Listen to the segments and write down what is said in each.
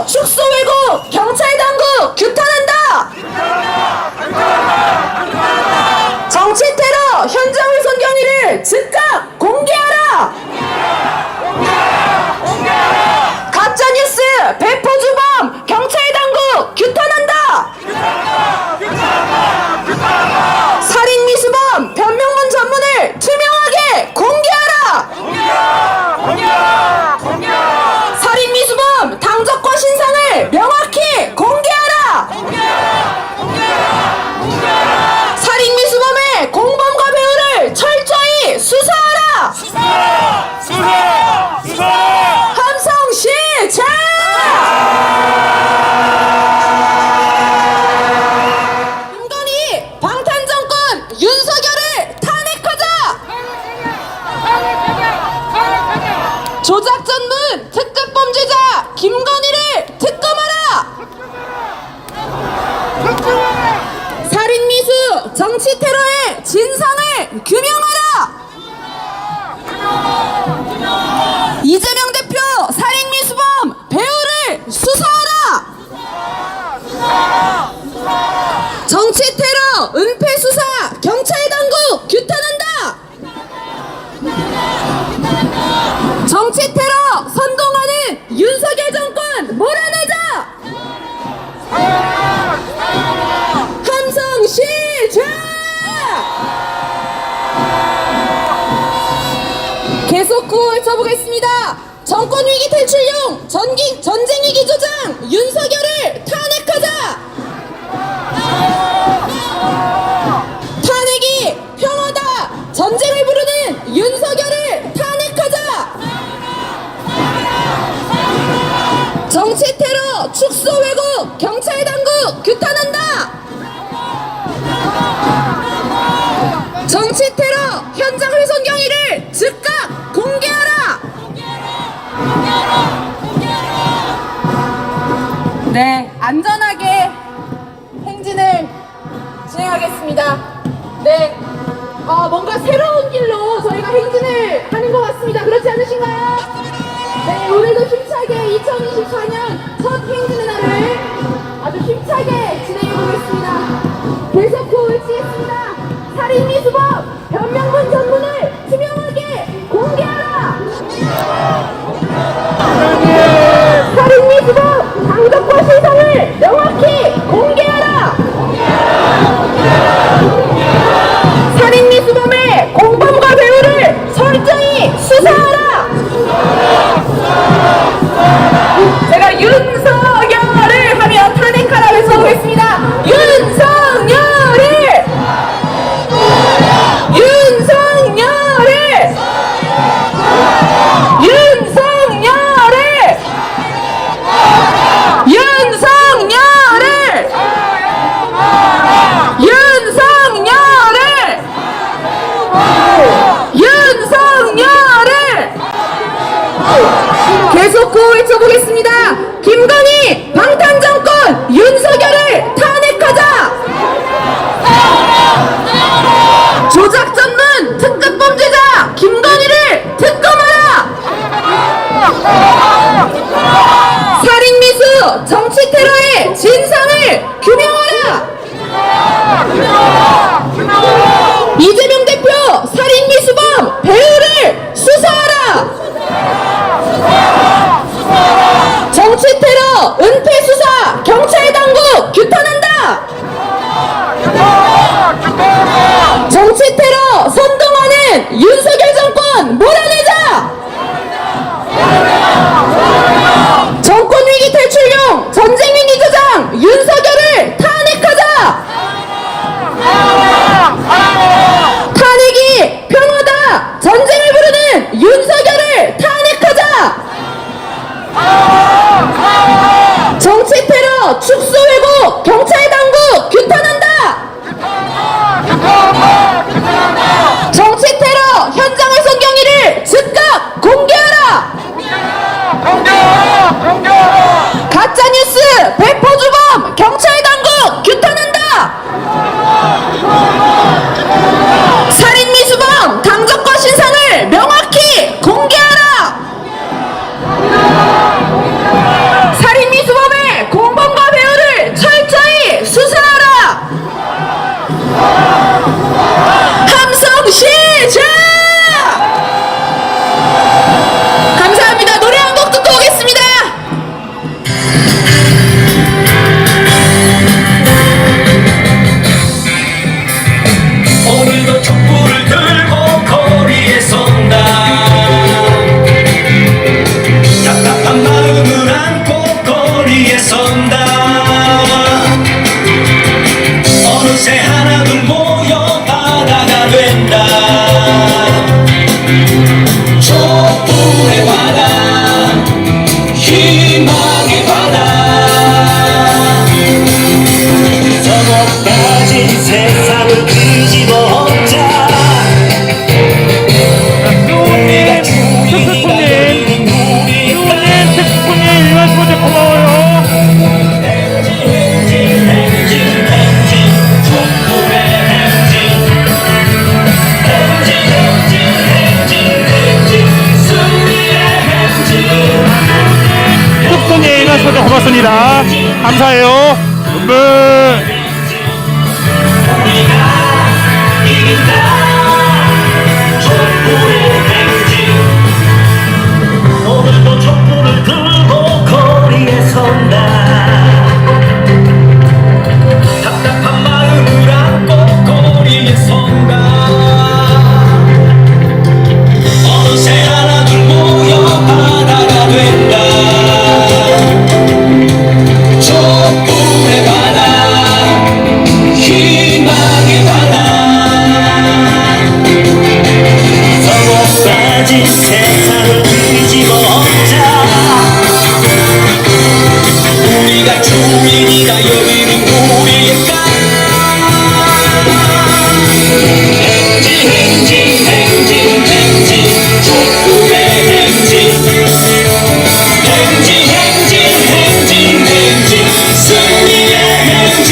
축소 왜곡 경찰 당국 규탄한다. 정치 테러 현장 훼손 경위를 즉각 공개하라. 가짜 뉴스 배포 주범 경찰 당국 규탄한다. 살인 미수범 변명문 전문을 투명하게 공개하라. 살인 미수범 당적과 신상을 명확히 공개하라. 살인 미수범의 공범과 배후를 철저히 수사하라. 함성 시작. 김건희 방탄정권 윤석열을 탄핵하자. 조작 전문 특급 범죄자 김건희를 특검하라. 살인 미수 정치 테러의 진상을 규명하라. 이재명 대표 살인 미수범 배후를 수사하라. 정치 테러 은폐 수사 경찰 당국 규탄한다. 정치 테러 선동하는 윤석열 정권 몰아내자. 함성 시작. 계속 구호를 쳐보겠습니다. 정권위기 탈출용 전쟁위기 조장 윤석열을 탄핵하자. 탄핵이 평화다. 전쟁을 부르는 윤석열을 탄핵하자. 정치 테러 축소 왜곡 경찰 당국 규탄한다. 정치 테러 현장 훼손 경위를 즉각 공개하라. 네, 안전하게 행진을 진행하겠습니다. 네, 뭔가 새로운 길로 저희가 행진을 하는 것 같습니다. 그렇지 않으신가요? 네, 오늘도 힘차게 2024년 첫 행진의 날을 아주 힘차게 진행해 보겠습니다. 계속 구호를 치겠습니다. 살인 미수범 변명문 전문을 투명하게 공개하라. 살인 미수범 당적과 신상을 명확히 공개하라. 살인 미수범의 공범과 배후를 철저히 수사하라. 제가 윤석열을 하며 탄핵하라 외쳐보겠습니다. 윤석열을! 윤석열을! 윤석열을! 윤석열을! 윤석열을! 윤석열을! 계속 구호 외쳐보겠습니다. 김건희 방탄정권 윤석열을 탄핵하자. 조작 전문 특급 범죄자 김건희를 특검하라. 살인 미수 정치 테러의 진상을 규명하라. 이재명 대표 살인 미수범 배후를 수사하라. 정치 테러 은폐 수사 경찰 당국 규탄한다. 정치 테러 선동하는 윤석열 정권 몰아내자. 정권 위기 탈출용 전쟁 위기 조장 윤석열을 탄핵하자. 탄핵이 평화다. 전쟁을 부르는 윤석열을 탄핵하자. 정치 테러 축소 왜곡 경찰 당국 규탄한다. 정치 테러 현장 훼손 경위를 즉각 공개하라. 가짜 뉴스 배포 주범 경찰 당국 규탄한다. 살인 미수범 당적과 신상을 명확히 공개하라. 살인 미수 고맙습니다. 감사해요. 오늘도 촛불을 들고 거리에 선다. 답답한 마음을 안고 거리에 선다. 어느새 하나둘 모여 하나가 된다. 촛불의 바다, 희망의 바다. 서로 빠진 세상을 뒤집어 엎자. 우리가 주인이다. 여기는 우리의 땅. 행진 행진 행진 행진 촛불의 행진. 행진 행진 행진 행진 승리의 행진.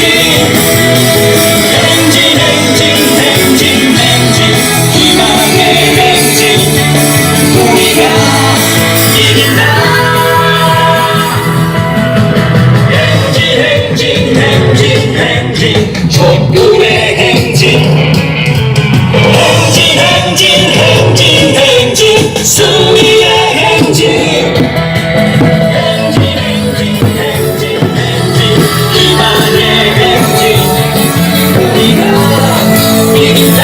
행진 행진 행진 행진 희망의 행진. 우리가 이긴다. 행진 행진 행진 행진 촛불의 행진. 행진 행진 행진 행진 승리의 행진. 행진 행진 행진 행진 희망의 행진. 우리가 이긴다.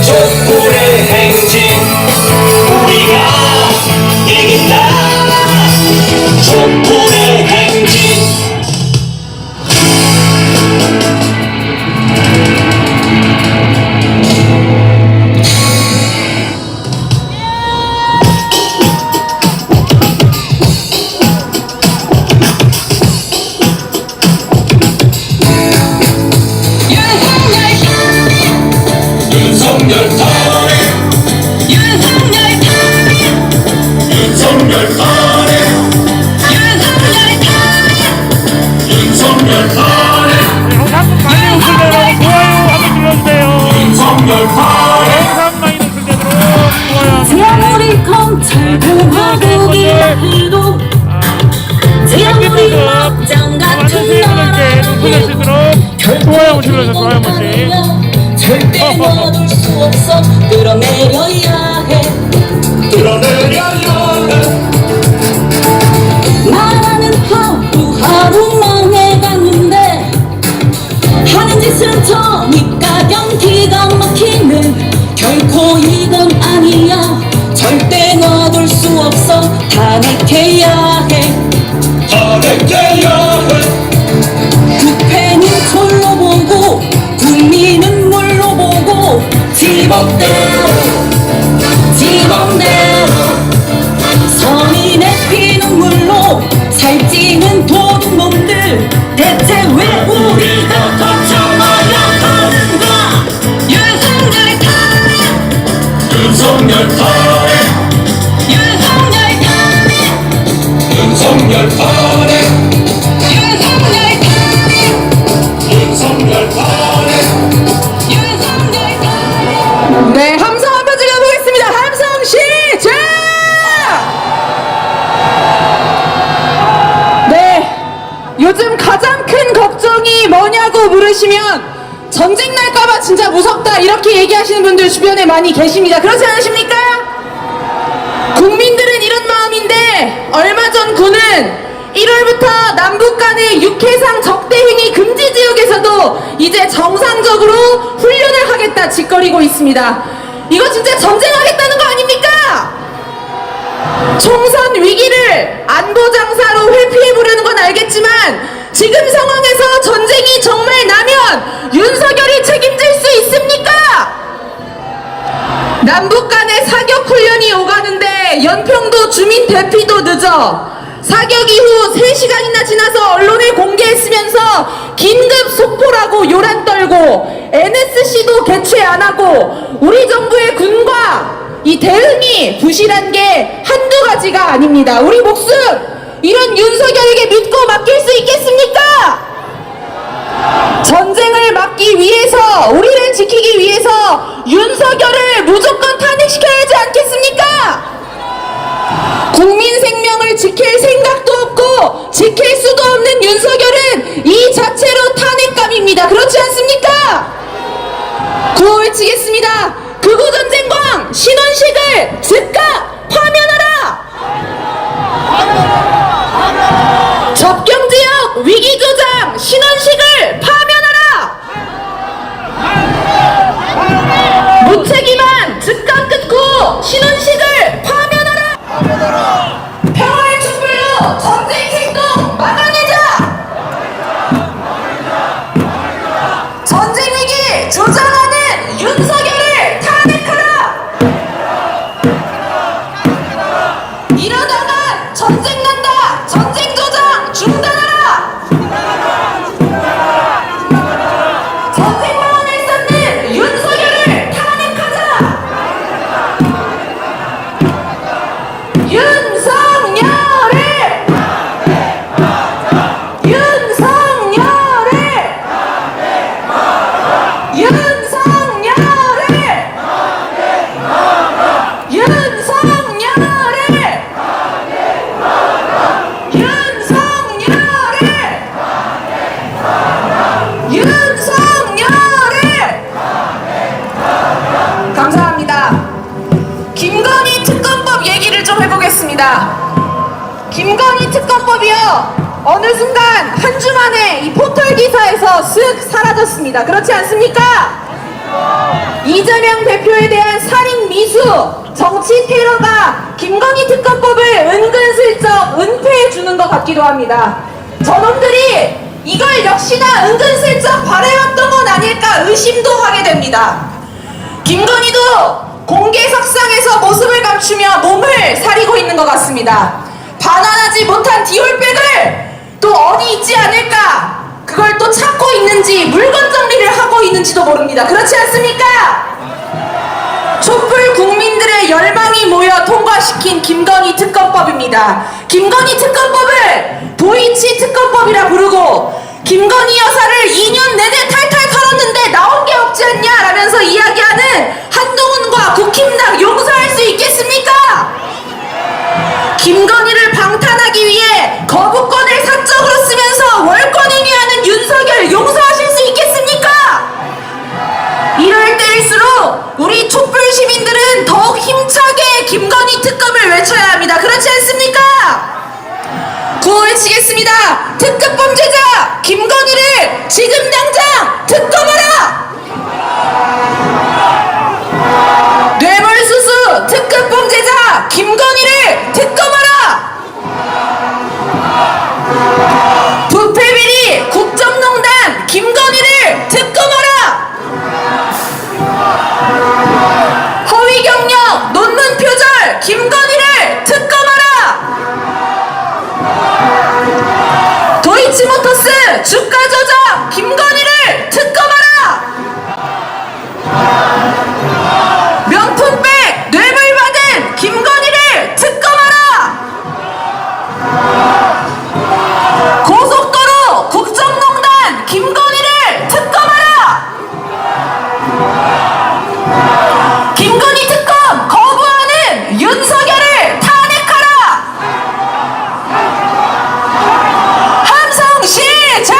촛불의 행진. 우리가 이긴다. 촛불의 행진. 윤석열 탄핵. 윤석열 탄핵. 윤석열 탄핵. 영상 많이 웃을 대로 좋아요 한번 눌러주세요. 윤석열 탄핵. 영상 많이 웃을 대로 좋아요. 제 아무리 검찰도 하고기 해도 제 아무리 막장 같은 나라도 좋아요 눌러주세요. 좋아요 한 번씩. 절대 놔둘 수 없어. 끌어내려야 해. 끌어내려야 해. 나라는 하루하루 망해가는데 하는 짓은 터니까 경기가 막히네. 결코 이건 아니야. 절대 놔둘 수 없어. 탄핵해야 해. 탄핵해야 해. 국회는 졸로 보고 국민은 물로 보고 지법대로 선인의 피눈물로 살찌는 도둑놈들. 대체 왜 우리가 거쳐봐야 하는가. 윤석열 탄핵. 윤석열 탄핵. 윤석열 탄핵. 윤석열 탄핵. 윤석열 탄핵. 윤석열 탄핵. 윤석열 탄핵. 네, 함성 한번 질러보겠습니다. 함성 시작! 네, 요즘 가장 큰 걱정이 뭐냐고 물으시면 전쟁 날까봐 진짜 무섭다 이렇게 얘기하시는 분들 주변에 많이 계십니다. 그렇지 않으십니까? 국민들은 이런 마음인데 얼마 전 군은 1월부터 남북 간의 육해상 적대행위 금지 지역에서도 이제 정상적으로 훈련을 하겠다 짓거리고 있습니다. 이거 진짜 전쟁하겠다는 거 아닙니까? 총선 위기를 안보장사로 회피해보려는 건 알겠지만 지금 상황에서 전쟁이 정말 나면 윤석열이 책임질 수 있습니까? 남북 간의 사격 훈련이 오가는데 연평도 주민 대피도 늦어. 사격 이후 3시간이나 지나서 언론에 공개했으면서 긴급 속보라고 요란 떨고 NSC도 개최 안 하고 우리 정부의 군과 이 대응이 부실한 게 한두 가지가 아닙니다. 우리 목숨 이런 윤석열에게 믿고 맡길 수 있겠습니까? 전쟁을 막기 위해서 우리를 지키기 위해서 윤석열을 무조건 탄핵시켜야 하지 않겠습니까? 국민 생명을 지킬 생각도 없고 지키고 지킬 수도 없는 윤석열은 이 자체로 탄핵감입니다. 그렇지 않습니까? 구호 외치겠습니다. 극우전쟁광 신원식을 즉각 파면하라! 접경지역 위기조장 신원식을 파면하라! 무책임한 즉각 끊고 신원식을 파면하라! 평화의 촛불로 전쟁 행동 막아내자! 전쟁 위기 조장하는 윤석열을 탄핵하라! 이러다가 전쟁 난다! 전쟁 조장 중단하라! 전쟁 방안을 쌓는 윤석열을 탄핵하자! 윤석열을! 윤석열을! 윤석열을! 윤석열을! 윤석열을! 윤석열을! 감사합니다. 김건희 특검법 얘기를 좀 해보겠습니다. 김건희 특검법이요, 어느 순간 한 주 만에 이 포털 기사에서 쓱 사라졌습니다. 그렇지 않습니까? 이재명 대표에 대한 살인 미수, 정치 테러가 김건희 특검법을 은근슬쩍 은폐해 주는 것 같기도 합니다. 저놈들이 이걸 역시나 은근슬쩍 바래왔던 건 아닐까 의심도 하게 됩니다. 김건희도 공개석상에서 모습을 감추며 몸을 사리고 있는 것 같습니다. 반환하지 못한 디올백을 또 어디 있지 않을까? 그걸 또 찾고 있는지 물건 정리를 하고 있는지도 모릅니다. 그렇지 않습니까? 촛불 국민들의 열망이 모여 통과시킨 김건희 특검법입니다. 김건희 특검법을 도이치 특검법이라 부르고 김건희 여사를 2년 내내 탈탈 털었는데 나온 게 없지 않냐 라면서 이야기하는 한동훈과 국힘당 용서할 수 있겠습니까? 김건희를 방탄하기 위해 거부권을 사적으로 쓰면서 월권 행위하는 윤석열 용서하실 수 있겠습니까? 이럴 때일수록 우리 촛불 시민들은 더욱 힘차게 김건희 특검을 외쳐야 합니다. 그렇지 않습니까? 구호 외치겠습니다. 특급 범죄자 김건희를 지금 당장 특검하라! 뇌물수수 특급 범죄자 김건희를 특검하라! 부패비리 국정농단 김건희를 특검하라! 허위경력 논문 표절 김건희를 특검하라! 도이치모터스 주가 조작 김건희를 특검하라! 명품백 뇌물 받은 김건희를 특검하라! 고속도로 국정농단 김건희를 특검하라! 김건희 특검 거부하는 윤석열을 탄핵하라! 함성시작!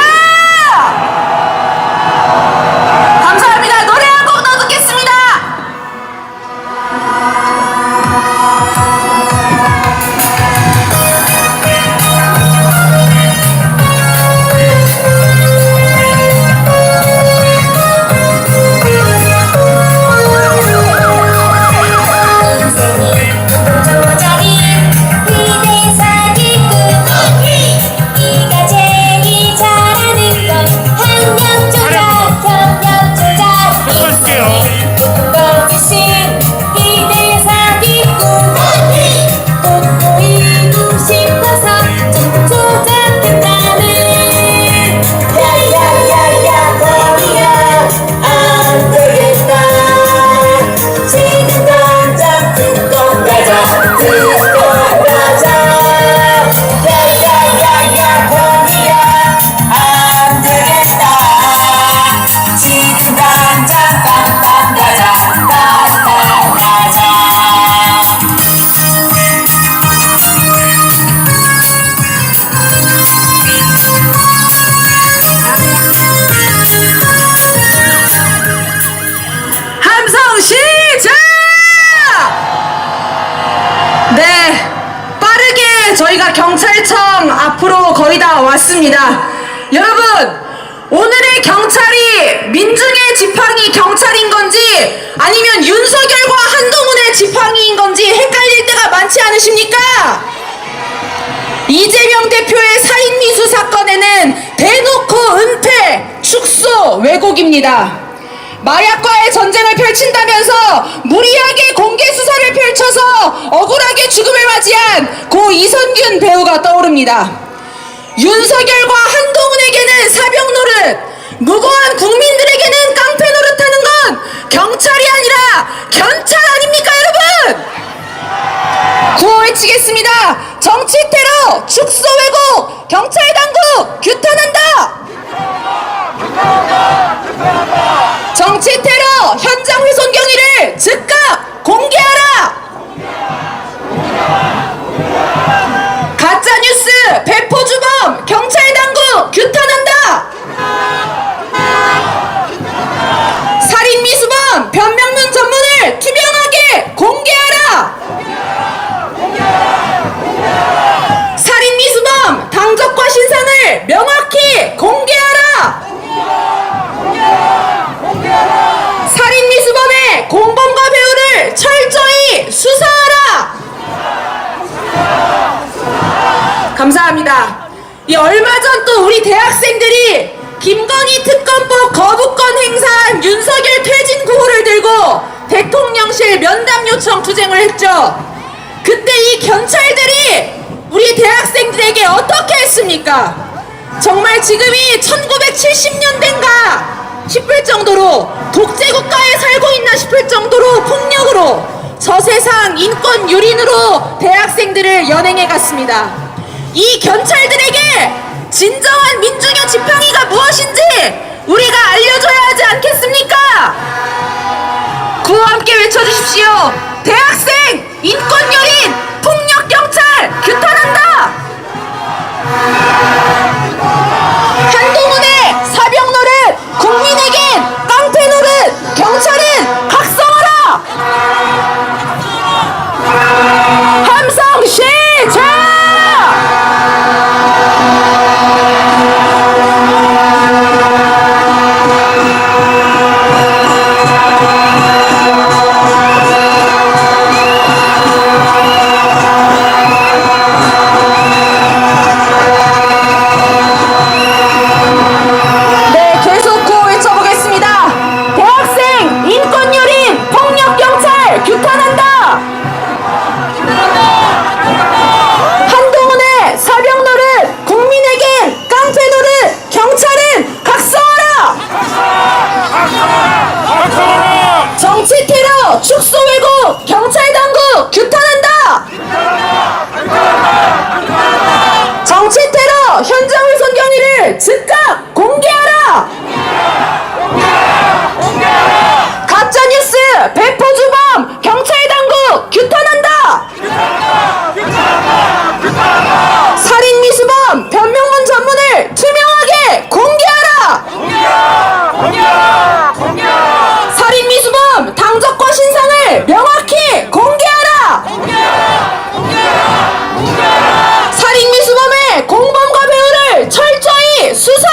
경찰청 앞으로 거의 다 왔습니다. 여러분, 오늘의 경찰이 민중의 지팡이 경찰인 건지 아니면 윤석열과 한동훈의 지팡이인 건지 헷갈릴 때가 많지 않으십니까? 이재명 대표의 살인미수 사건에는 대놓고 은폐, 축소, 왜곡입니다. 마약과의 전쟁을 펼친다면서 무리하게 공개 수사를 펼쳐서 억울하게 죽음을 맞이한 고 이선균 배우가 떠오릅니다. 윤석열과 한동훈에게는 사병 노릇, 무고한 국민들에게는 깡패 노릇하는 건 경찰이 아니라 견찰 아닙니까, 여러분? 구호 외치겠습니다. 정치 테러, 축소 왜곡, 경찰 당국 규탄한다. 정치 테러 현장 훼손 경위를 즉각 공개하라. 가짜 뉴스 배포 주범 경찰 당국 규탄한다. 살인 미수범 변명문 전문을 투명하게 공개하라. 살인 미수범 당적과 신상을 명확히 공개하라. 살인 미수범의 공범과 배우를 철저히 수사하라. 감사합니다. 이 얼마 전 또 우리 대학생들이 김건희 특검법 거부권 행사한 윤석열 퇴진 구호를 들고 대통령실 면담 요청 투쟁을 했죠. 그때 이 경찰들이 우리 대학생들에게 어떻게 했습니까? 정말 지금이 1970년대인가 싶을 정도로 독재국가에 살고 있나 싶을 정도로 폭력으로 저세상 인권 유린으로 대학생들을 연행해 갔습니다. 이 경찰들에게 진정한 민중의 지팡이가 무엇인지 우리가 알려줘야 하지 않겠습니까? 구호 함께 외쳐주십시오. 대학생 인권 유린 폭력 경찰 규탄한다. 한동훈의 사병 노릇, 국민에겐 깡패 노릇, 경찰은 각성하라. 함성 시작. 정치 테러, 축소 왜곡, 경찰 당국 규탄한다. 정치 테러 현장 훼손 경위를 즉각 공개하라. 가짜 뉴스 배포 주범 경찰 당국 규탄한다. 살인 미수범 변명문 전문을 투명하게 공개하라. 살인 미수범 당적과 신상을 명확히 공개하라. 살인 미수범의 공범과 배우를 철저히 수사.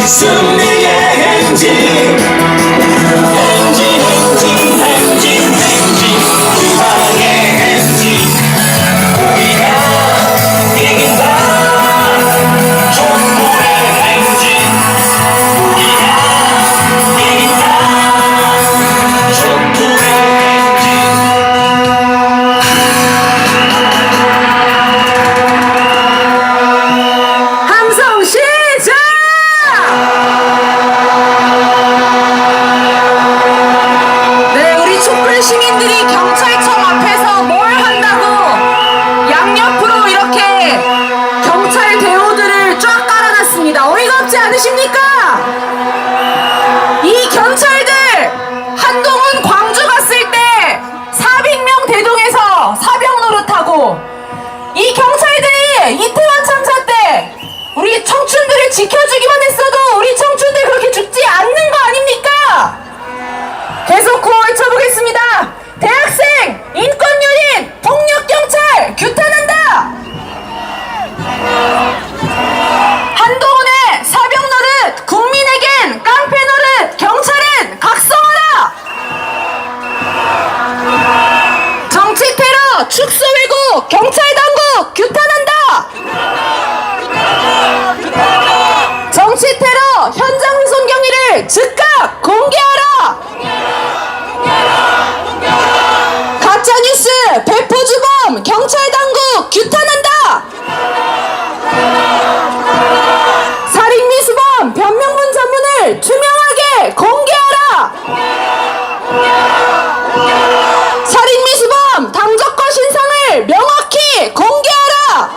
승리의 행진 행진 행진 행진 행진 희망의 행진 우리가 이긴다 촛불의 행진 우리가 이긴다 촛불의 행진 함성 시작! 네, 우리 촛불 시민들이 경찰청 앞에서 뭘 한다고 양옆으로 이렇게 경찰 대호들을 쫙 깔아놨습니다. 어이가 없지 않으십니까? 이 경찰들 한동훈 광주 갔을 때 400명 대동해서 사병 노릇하고 이 경찰들이 이태원 참사 때 우리 청춘들을 지켜주기만 했어도 우리 청춘들 그렇게 죽지 않는 거 아닙니까? 계속 구호 외쳐보겠습니다. 대학생, 인권유린, 폭력경찰 규탄한다! 한동훈의 사병 노릇, 국민에겐 깡패 노릇, 경찰은 각성하라! 정치 테러, 축소 왜곡, 경찰 당국 규탄한다! 정치 테러, 현장 훼손 경위를 즉각 공개하라! 가짜뉴스, 배포주범, 경찰 당국 규탄한다! 살인미수범, 변명문 전문을 투명하게 공개하라! 살인미수범, 당적과 신상을 명확히 공개하라!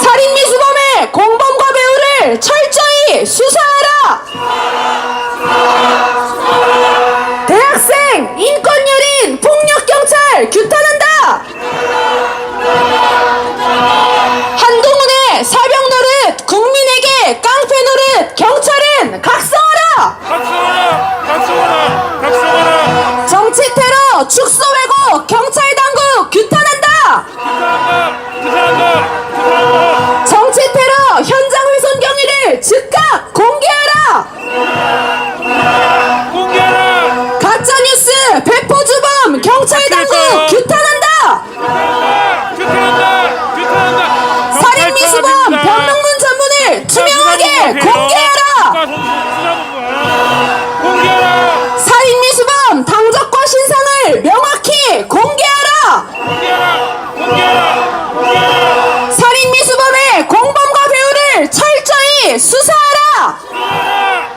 살인미수범의 공범과 배후를 철저히 수사하라! 대학생, 인권유린, 폭력경찰 규탄한다! 한동훈의 사병 노릇, 국민에게 깡패 노릇, 경찰은 각성하라! 각성하라! 각성하라! 각성하라! 정치 테러, 축소 왜곡, 경찰 당국 규탄한다! 규탄한다! 규탄한다! 정치 테러, 현장 훼손 경위를 즉각 공개하라! 공개하라! 가짜뉴스, 배포주범, 경찰 당국 규탄한다! 규탄한다! 규탄한다! 살인미수범, 변명문 전문을 투명하게 공개하라! 공개하라! 살인미수범, 당적과 신상을 명확히 공개하라! 공개하라! 살인미수범의 공범과 배후를 철저히 수사하라!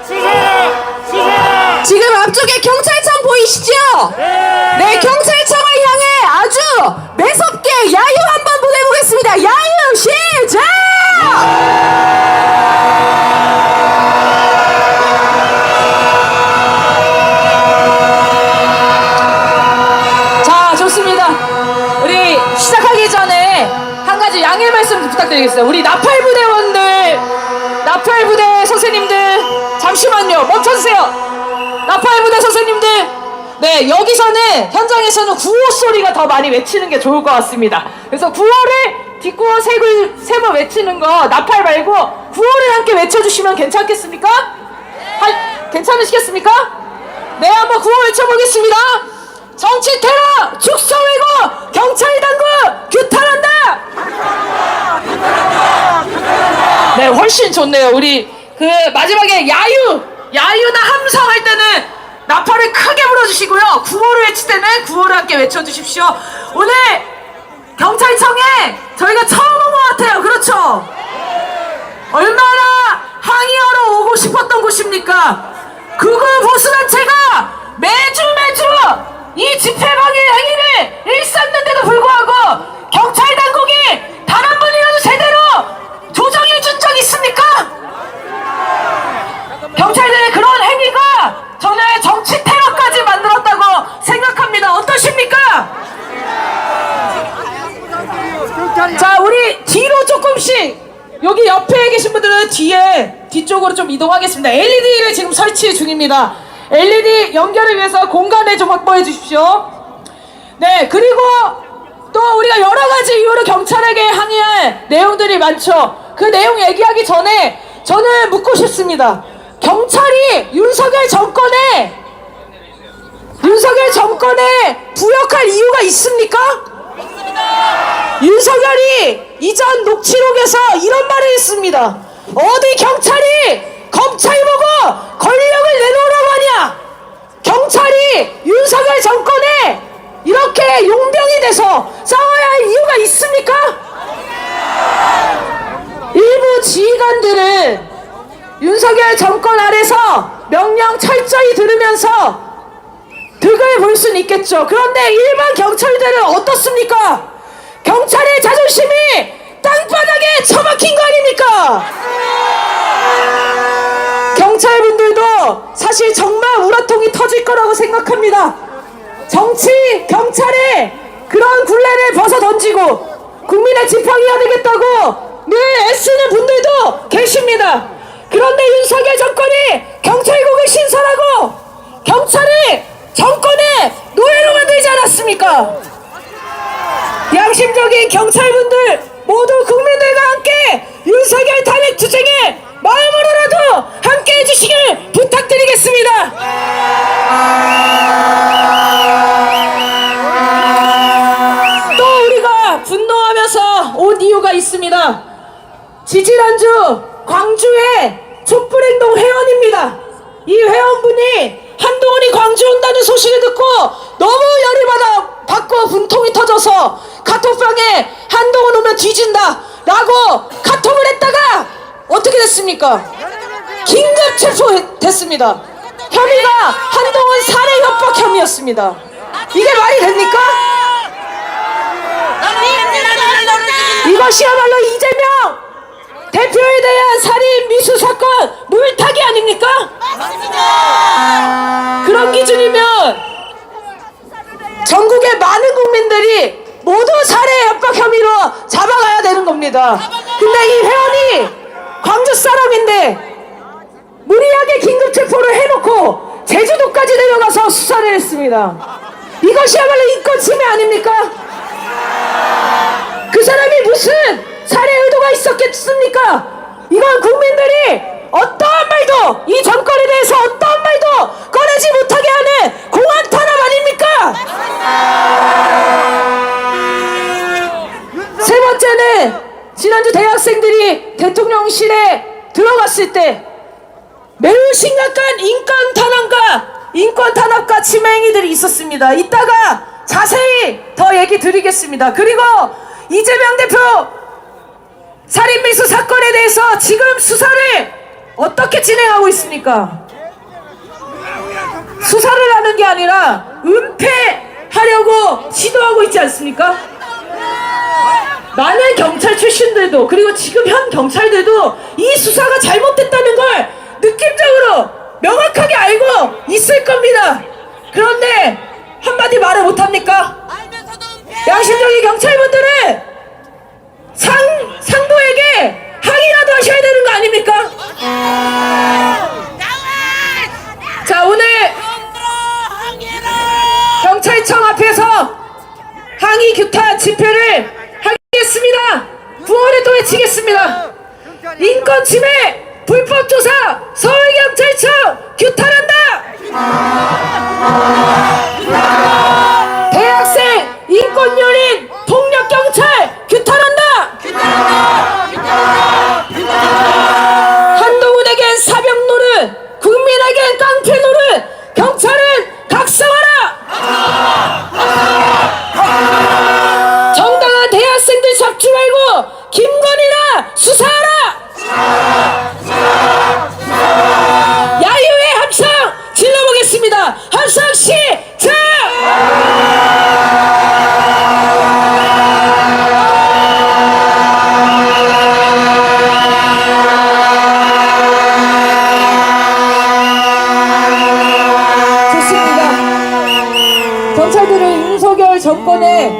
수사하라! 지금 앞쪽에 경찰청 보이시죠? 네, 경찰청을 향해 아주 매섭게 야유 한번 보내보겠습니다. 야유 시작! 자, 좋습니다. 우리 시작하기 전에 한 가지 양해 말씀 부탁드리겠습니다. 우리 나팔부대원들, 나팔부대 선생님들, 잠시만요. 멈춰주세요. 나팔부대 선생님들, 네, 여기서는, 현장에서는 구호 소리가 더 많이 외치는 게 좋을 것 같습니다. 그래서 구호를, 뒷구호 세 번 외치는 거, 나팔 말고, 구호를 함께 외쳐주시면 괜찮겠습니까? 괜찮으시겠습니까? 네, 한번 구호 외쳐보겠습니다. 정치 테러, 축소 왜곡, 경찰 당국 규탄한다! 네, 훨씬 좋네요. 우리 그 마지막에 야유나 함성할 때는 나팔을 크게 불어주시고요. 구호를 외칠 때는 구호를 함께 외쳐주십시오. 오늘 경찰청에 저희가 처음 온 것 같아요. 그렇죠? 얼마나 항의하러 오고 싶었던 곳입니까? 극우 보수단체가 매주 이 집회방해 행위를 일삼는데도 불구하고 경찰 당국이 단 한 번이라도 제대로 조정해 준 적 있습니까? 경찰들의 그런 행위가 저는 정치 테러까지 만들었다고 생각합니다. 어떠십니까? 자, 우리 뒤로 조금씩, 여기 옆에 계신 분들은 뒤쪽으로 좀 이동하겠습니다. LED를 지금 설치 중입니다. LED 연결을 위해서 공간을 좀 확보해 주십시오. 네, 그리고 또 우리가 여러 가지 이유로 경찰에게 항의할 내용들이 많죠. 그 내용 얘기하기 전에 저는 묻고 싶습니다. 경찰이 윤석열 정권에 부역할 이유가 있습니까? 윤석열이 이전 녹취록에서 이런 말을 했습니다. 어디 경찰이 검찰 보고 권력을 내놓으라고 하냐? 경찰이 윤석열 정권에 이렇게 용병이 돼서 싸워야 할 이유가 있습니까? 일부 지휘관들은 윤석열 정권 아래서 명령 철저히 들으면서 득을 볼 수는 있겠죠. 그런데 일반 경찰들은 어떻습니까? 경찰의 자존심이 땅바닥에 처박힌 거 아닙니까? 경찰분들도 사실 정말 우라통이 터질 거라고 생각합니다. 정치, 경찰의 그런 굴레를 벗어 던지고 국민의 지팡이가 되겠다고 늘 애쓰는 분들도 계십니다. 그런데 윤석열 정권이 경찰국을 신설하고 경찰을 정권의 노예로 만들지 않았습니까? 양심적인 경찰분들 모두 국민들과 함께 윤석열 탄핵 투쟁에 마음으로라도 함께 해주시길 부탁드리겠습니다. 또 우리가 분노하면서 온 이유가 있습니다. 지지난주 광주의 촛불행동 회원입니다. 이 회원분이 한동훈이 광주 온다는 소식을 듣고 너무 열이 받고 분통이 터져서 카톡방에 한동훈 오면 뒤진다 라고 카톡을 했다가 어떻게 됐습니까? 긴급 체포됐습니다. 혐의가 한동훈 살해 협박 혐의였습니다. 이게 말이 됩니까? 이것이야말로 이재명 대표에 대한 살인 미수 사건 물타기 아닙니까? 그런 기준이면 전국의 많은 국민들이 모두 살해 협박 혐의로 잡아가야 되는 겁니다. 근데 이 회원이 광주 사람인데 무리하게 긴급 체포를 해놓고 제주도까지 내려가서 수사를 했습니다. 이것이야말로 인권 침해 아닙니까? 그 사람이 무슨 살해 의도가 있었겠습니까? 이건 국민들이 어떠한 말도 이 정권에 대해서 어떠한 말도 꺼내지 못하게 하는 공안 탄압 아닙니까? 세 번째는 지난주 대학생들이 대통령실에 들어갔을 때 매우 심각한 인권 탄압과 침해 행위들이 있었습니다. 이따가 자세히 더 얘기 드리겠습니다. 그리고 이재명 대표 살인미수 사건에 대해서 지금 수사를 어떻게 진행하고 있습니까? 수사를 하는 게 아니라 은폐하려고 시도하고 있지 않습니까? 많은 경찰 출신들도 그리고 지금 현 경찰들도 이 수사가 잘못됐다는 걸 느낌적으로 명확하게 알고 있을 겁니다. 그런데 한마디 말을 못합니까? 양심적인 경찰분들은 상부에게 항의라도 하셔야 되는 거 아닙니까? 자, 오늘 경찰청 앞에서 항의 규탄 집회를 하겠습니다. 구호를 또 외치겠습니다. 인권 침해 불법 조사 서울경찰청 규탄한다. 대학생 인권 유린 폭력 경찰 규탄한다. 한동훈에겐 사병 노릇, 국민에겐 깡패 노릇, 경찰은 각성하라. 정당한 대학생들 잡지 말고 김건희나 수사하라. 야유의 함성 질러보겠습니다. 함성 시작. 경찰들은 윤석열 정권의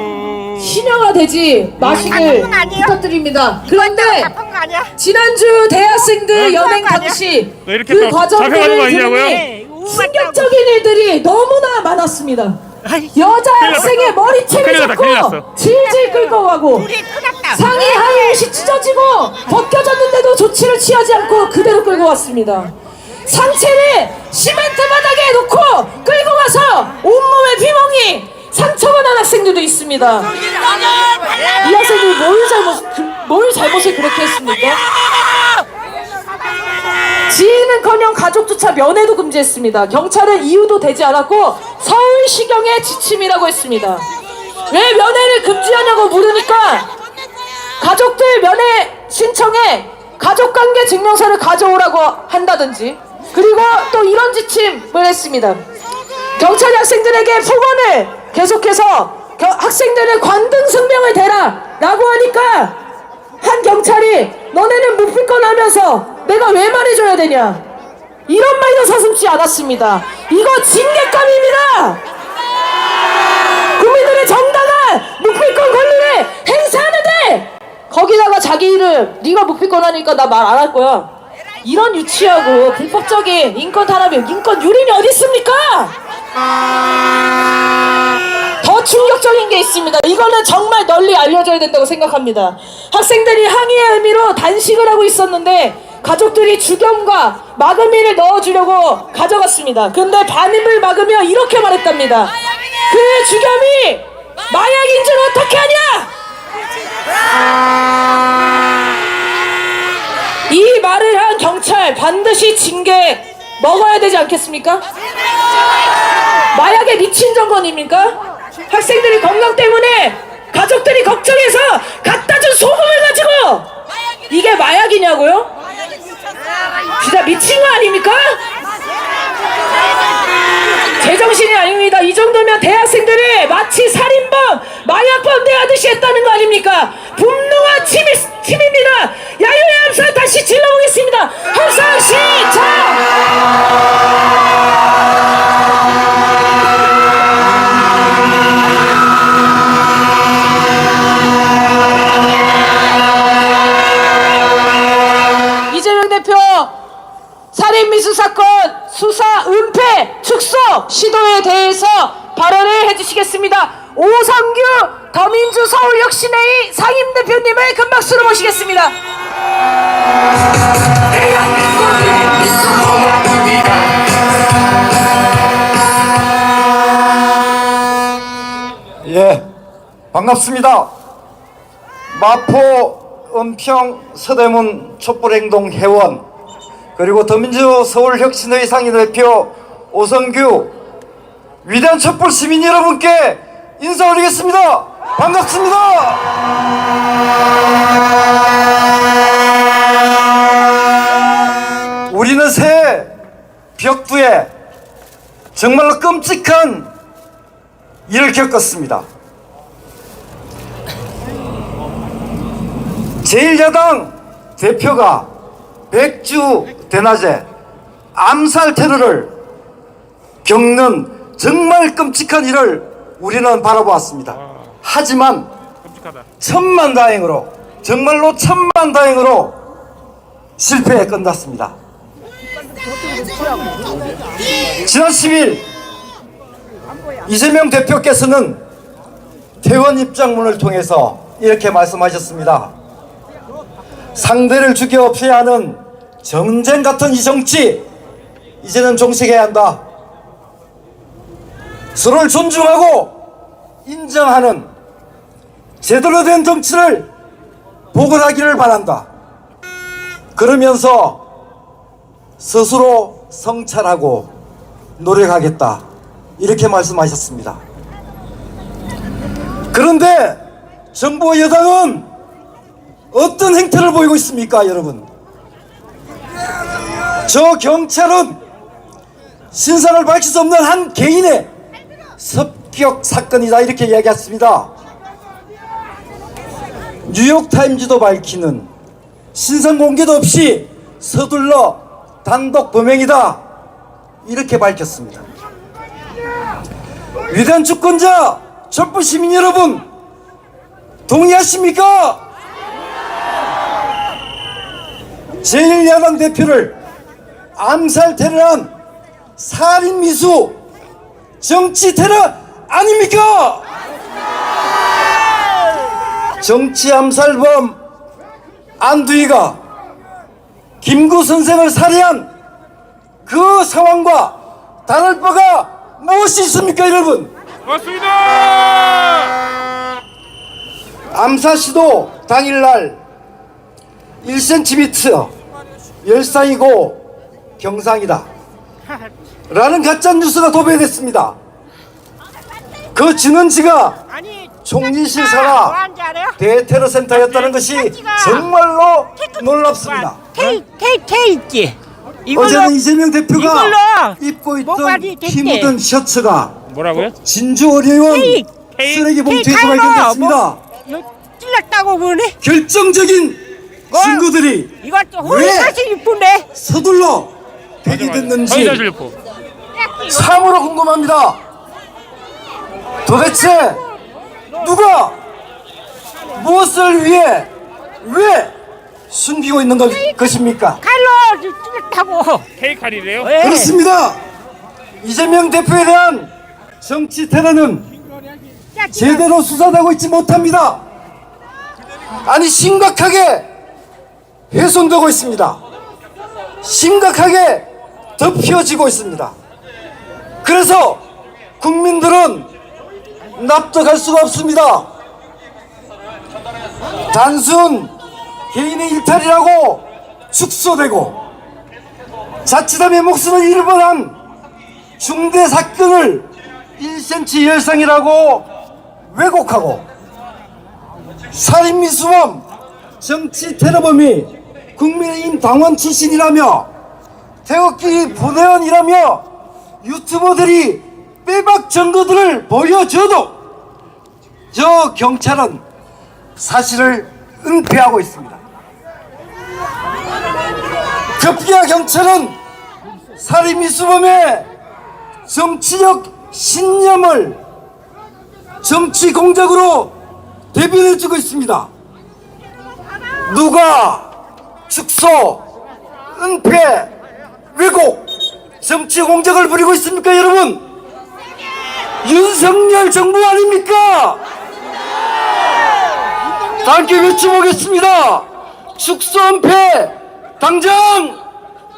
신여가 되지 마시길 부탁드립니다. 그런데 지난주 대학생들 연행 당시 왜 이렇게 그 다 잡혀가는 거 과정들을 아니냐고요? 들으니 충격적인 일들이 너무나 많았습니다. 여자 큰일 학생의 났다. 머리채를 큰일 났다, 큰일 잡고 났어. 질질 끌고 가고 상의 하의옷이 찢어지고 벗겨졌는데도 조치를 취하지 않고 그대로 끌고 왔습니다. 상체를 시멘트 바닥에 놓고 끌고 가서 온몸에 피멍이 상처가 난 학생들도 있습니다. 이 학생들이 뭘 잘못을 그렇게 했습니까? 지인은커녕 가족조차 면회도 금지했습니다. 경찰은 이유도 되지 않았고 서울시경의 지침이라고 했습니다. 왜 면회를 금지하냐고 물으니까 가족들 면회 신청에 가족관계 증명서를 가져오라고 한다든지, 그리고 또 이런 지침을 했습니다. 경찰이 학생들에게 폭언을 계속해서 학생들의 관등성명을 대라 라고 하니까 한 경찰이 너네는 묵비권 하면서 내가 왜 말해줘야 되냐, 이런 말도 서슴지 않았습니다. 이거 징계감입니다. 국민들의 정당한 묵비권 권리를 행사하는데 거기다가 자기 이름 네가 묵비권 하니까 나 말 안 할 거야, 이런 유치하고 불법적인 인권 탄압이, 인권 유린이 어디 있습니까? 더 충격적인 게 있습니다. 이거는 정말 널리 알려져야 된다고 생각합니다. 학생들이 항의의 의미로 단식을 하고 있었는데 가족들이 죽염과 마금이를 넣어주려고 가져갔습니다. 근데 반입을 막으며 이렇게 말했답니다. 그 죽염이 마약인 줄 어떻게 하냐? 이 말을 한 경찰 반드시 징계 먹어야 되지 않겠습니까? 마약에 미친 정권입니까? 학생들이 건강 때문에 가족들이 걱정해서 갖다 준 소금을 가지고 이게 마약이냐고요? 진짜 미친 거 아닙니까? 제정신이 아닙니다. 이 정도면 대학생들을 마치 살인범, 마약범 대하듯이 했다는 거 아닙니까? 분노와 침입니다. 야유의 함성 다시 질러보겠습니다. 함성 시작! 이재명 대표 살인미수 사건 수사 은폐 축소 시도에 대해서 발언을 해주시겠습니다. 오성규 더민주 서울혁신회의 상임대표님을 큰 박수로 모시겠습니다. 예, 반갑습니다. 마포, 은평, 서대문 촛불행동 회원, 그리고 더민주 서울혁신회의 상임대표 오성규, 위대한 촛불 시민 여러분께 인사 올리겠습니다. 반갑습니다. 우리는 새해 벽두에 정말로 끔찍한 일을 겪었습니다. 제1야당 대표가 백주 대낮에 암살 테러를 겪는 정말 끔찍한 일을 우리는 바라보았습니다. 하지만 끔찍하다. 천만다행으로, 정말로 천만다행으로 실패에 끝났습니다. 지난 10일 이재명 대표께서는 퇴원 입장문을 통해서 이렇게 말씀하셨습니다. 상대를 죽여 피하는 전쟁 같은 이 정치, 이제는 종식해야 한다. 서로를 존중하고 인정하는 제대로 된 정치를 복원하기를 바란다. 그러면서 스스로 성찰하고 노력하겠다, 이렇게 말씀하셨습니다. 그런데 정부와 여당은 어떤 행태를 보이고 있습니까, 여러분? 저 경찰은 신상을 밝힐 수 없는 한 개인의 습격 사건이다, 이렇게 이야기했습니다. 뉴욕타임즈도 밝히는 신상 공개도 없이 서둘러 단독 범행이다, 이렇게 밝혔습니다. 위대한 주권자 촛불 시민 여러분, 동의하십니까? 제1야당 대표를 암살 테러한 살인 미수 정치 테러 아닙니까? 정치 암살범 안두희가 김구 선생을 살해한 그 상황과 다를 바가 무엇이 있습니까, 여러분? 맞습니다. 암사시도 당일날 1cm 열상이고 경상이다 라는 가짜뉴스가 도배됐습니다. 그 진원지가 총리실 산하 대테러센터였다는 것이 정말로 놀랍습니다. 있지. 어제는 이재명 대표가 이걸로 입고 목까지 있던 됐대. 피 묻은 셔츠가 뭐라고요? 진주 어려운 테이, 쓰레기 봉투에서 테이 발견됐습니다. 찔렀다고 그러네. 결정적인 뭐? 증거들이 이것도 왜? 사실 이쁜데. 서둘러 배기됐는지 허위사실유포. 참으로 궁금합니다. 도대체 누가 무엇을 위해 왜 숨기고 있는 것입니까? 칼로 찔렀다고. 테이칼이래요? 왜? 그렇습니다. 이재명 대표에 대한 정치 테러는 제대로 수사되고 있지 못합니다. 아니 심각하게 훼손되고 있습니다. 심각하게 덮여지고 있습니다. 그래서 국민들은 납득할 수가 없습니다. 단순 개인의 일탈이라고 축소되고 자칫하면 목숨을 잃을 뻔한 중대 사건을 1cm 열상이라고 왜곡하고 살인미수범 정치 테러범이 국민의힘 당원 출신이라며 태극기 부대원이라며 유튜버들이 빼박 증거들을 보여줘도 저 경찰은 사실을 은폐하고 있습니다. 급기야 경찰은 살인미수범의 정치적 신념을 정치 공작으로 대변해주고 있습니다. 누가 축소, 은폐, 왜곡, 정치 공작을 부리고 있습니까, 여러분? 윤석열 정부 아닙니까? 다 함께 외쳐보겠습니다. 축소, 은폐, 당장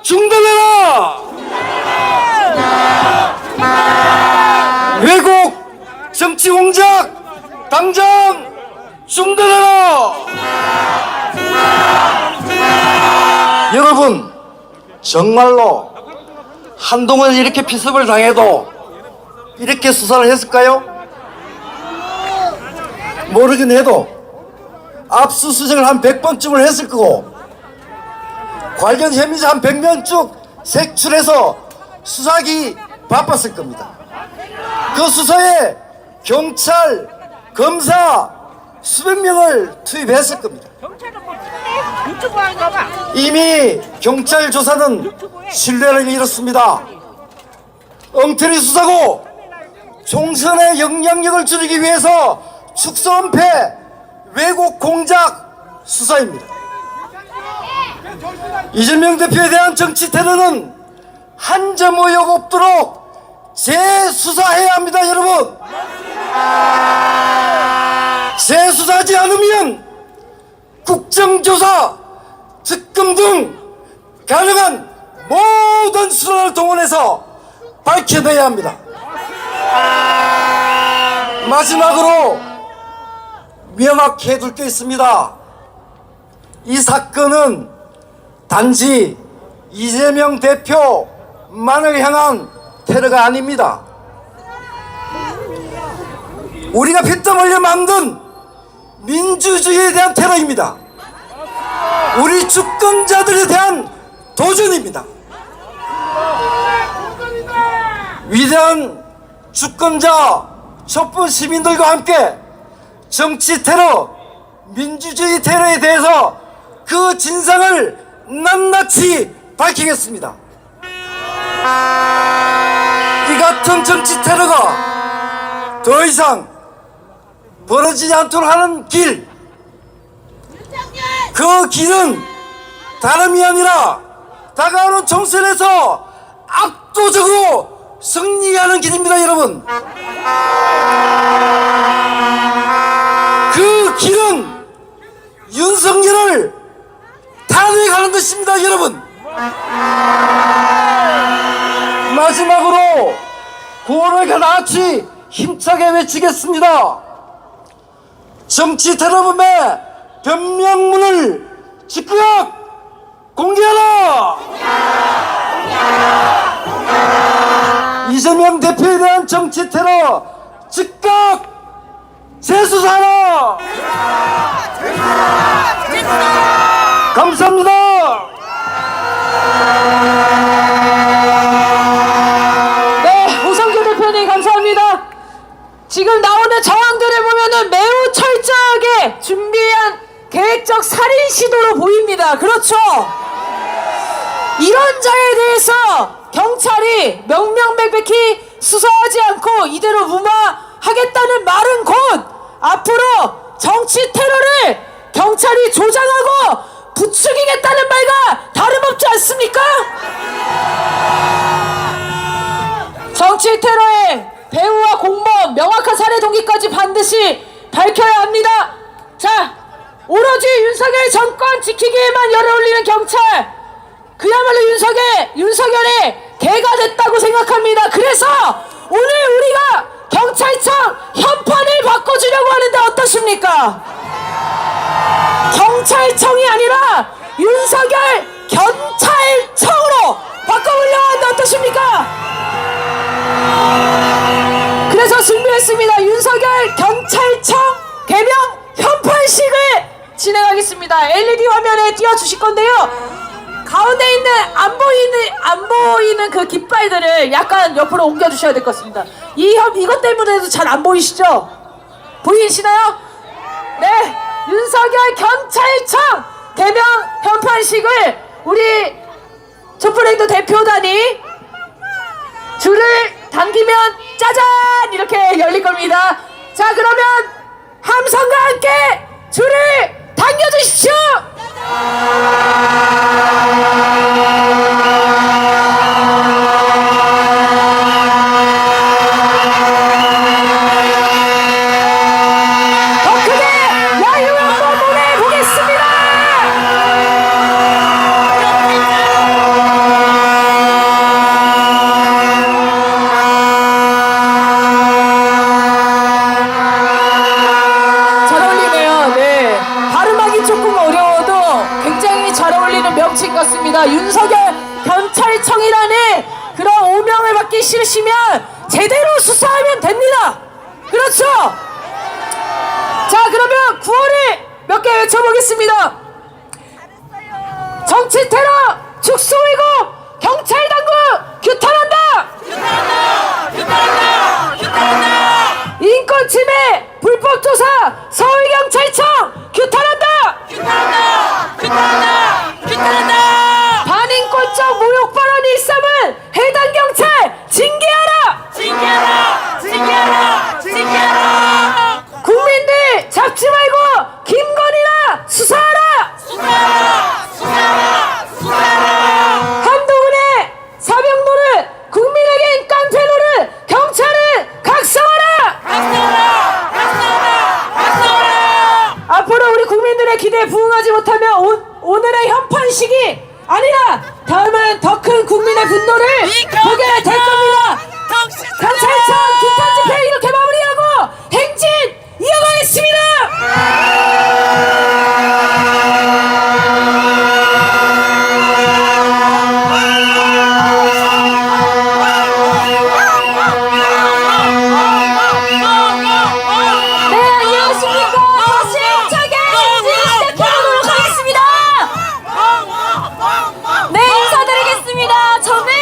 중단해라! 왜곡, 정치 공작, 당장 중단해라! 여러분, 정말로 한동안 이렇게 피습을 당해도 이렇게 수사를 했을까요? 모르긴 해도 압수수색을 한 100번쯤을 했을 거고 관련 혐의자 한 100명쯤 색출해서 수사하기 바빴을 겁니다. 그 수사에 경찰, 검사 수백 명을 투입했을 겁니다. 경찰은 뭐 찍네? 유튜브 하는가 봐. 이미 경찰 조사는 신뢰를 잃었습니다. 엉터리 수사고 총선의 영향력을 줄이기 위해서 축소, 은폐, 왜곡, 공작 수사입니다. 이재명 대표에 대한 정치 테러는 한 점 의혹 없도록 재수사해야 합니다, 여러분. 재수사하지 않으면 국정조사, 특검 등 가능한 모든 수단을 동원해서 밝혀내야 합니다. 마지막으로 명확히 해둘 게 있습니다. 이 사건은 단지 이재명 대표만을 향한 테러가 아닙니다. 우리가 피땀 흘려 만든 민주주의에 대한 테러입니다. 우리 주권자들에 대한 도전입니다. 위대한 주권자 촛불 시민들과 함께 정치 테러, 민주주의 테러에 대해서 그 진상을 낱낱이 밝히겠습니다. 이 같은 정치 테러가 더 이상 벌어지지 않도록 하는 길, 그 길은 다름이 아니라 다가오는 총선에서 압도적으로 승리하는 길입니다, 여러분. 그 길은 윤석열을 탄핵하는 것입니다, 여러분. 마지막으로 구호를 하나같이 힘차게 외치겠습니다. 정치 테러범의 변명문을 즉각 공개하라! 이재명 대표에 대한 정치 테러 즉각 재수사하라! 감사합니다. 네, 오성규 대표님 감사합니다. 지금 나오는 정황들을 보면은 매우 철저하게 준비한 계획적 살인 시도로 보입니다. 그렇죠? 이런 자에 대해서 경찰이 명명백백히 수사하지 않고 이대로 무마하겠다는 말은 곧 앞으로 정치 테러를 경찰이 조장하고 부추기겠다는 말과 다름없지 않습니까? 정치 테러의 배후와 공범, 명확한 살해 동기까지 반드시 밝혀야 합니다. 자, 오로지 윤석열 정권 지키기에만 열을 올리는 경찰, 그야말로 윤석열의 개가 됐다고 생각합니다. 그래서 오늘 우리가 경찰청 현판을 바꿔주려고 하는데 어떠십니까? 경찰청이 아니라 윤석열 견찰청으로 바꿔보려고 하는데 어떠십니까? 그래서 준비했습니다. 윤석열 견찰청 개명 현판식을 진행하겠습니다. LED 화면에 띄워주실 건데요. 가운데 있는 안 보이는 그 깃발들을 약간 옆으로 옮겨주셔야 될 것 같습니다. 이것 때문에도 잘 안 보이시죠? 보이시나요? 네, 윤석열 견찰청 개명 현판식을 우리 촛불행동 대표단이 줄을 당기면 짜잔 이렇게 열릴 겁니다. 자, 그러면 함성과 함께 줄을 당겨주십시오. 더 크게 야유 한번 보내보겠습니다. 잘 어울리네요. 네, 발음하기 조금 어려워도 굉장히 잘 어울리는 명칭 같습니다. 윤석열 경찰청이라는 그런 오명을 받기 싫으시면 제대로 수사하면 됩니다. 그렇죠? 자, 그러면 구호를 몇 개 외쳐보겠습니다. 정치 테러 축소 왜곡 경찰 당국 규탄한다. 인권 침해 불법 조사 서울경찰청 규탄한다. 반인권적 모욕 발언 일삼은 해당 경찰 징계하라. 국민들 잡지 말고 김건희나 수사하라. 한동훈의 사병 노릇, 국민에겐 깡패 노릇, 경찰은 각성하라. 앞으로 우리 국민들의 기대에 부응하지 못하면 오늘의 현판식이 아니라 다음은 더 큰 국민의 분노를 보게 될 겁니다. 경찰청 규탄 집회 이렇게 마무리하고 행진 이어가겠습니다. 네, 안녕하십니까. 다시 힘차게 행진 시작해보도록 하겠습니다. 네, 인사드리겠습니다. 저는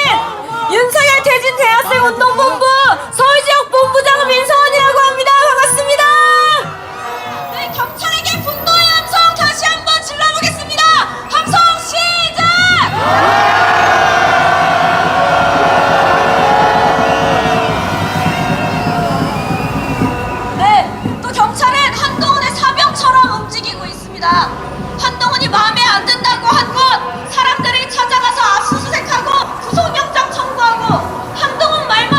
윤석열 퇴진 대학생 운동본부 서울지역 본부장 민서원이라고 합니다. 반갑습니다. 네, 경찰에게 분노의 함성 다시 한번 질러보겠습니다. 함성 시작! 네, 또 경찰은 한동훈의 사병처럼 움직이고 있습니다. 한동훈이 마음에 안 든다고 한 곳 사람들이 찾아가서 압수수색하고 구속영장 청구하고 한동훈 말만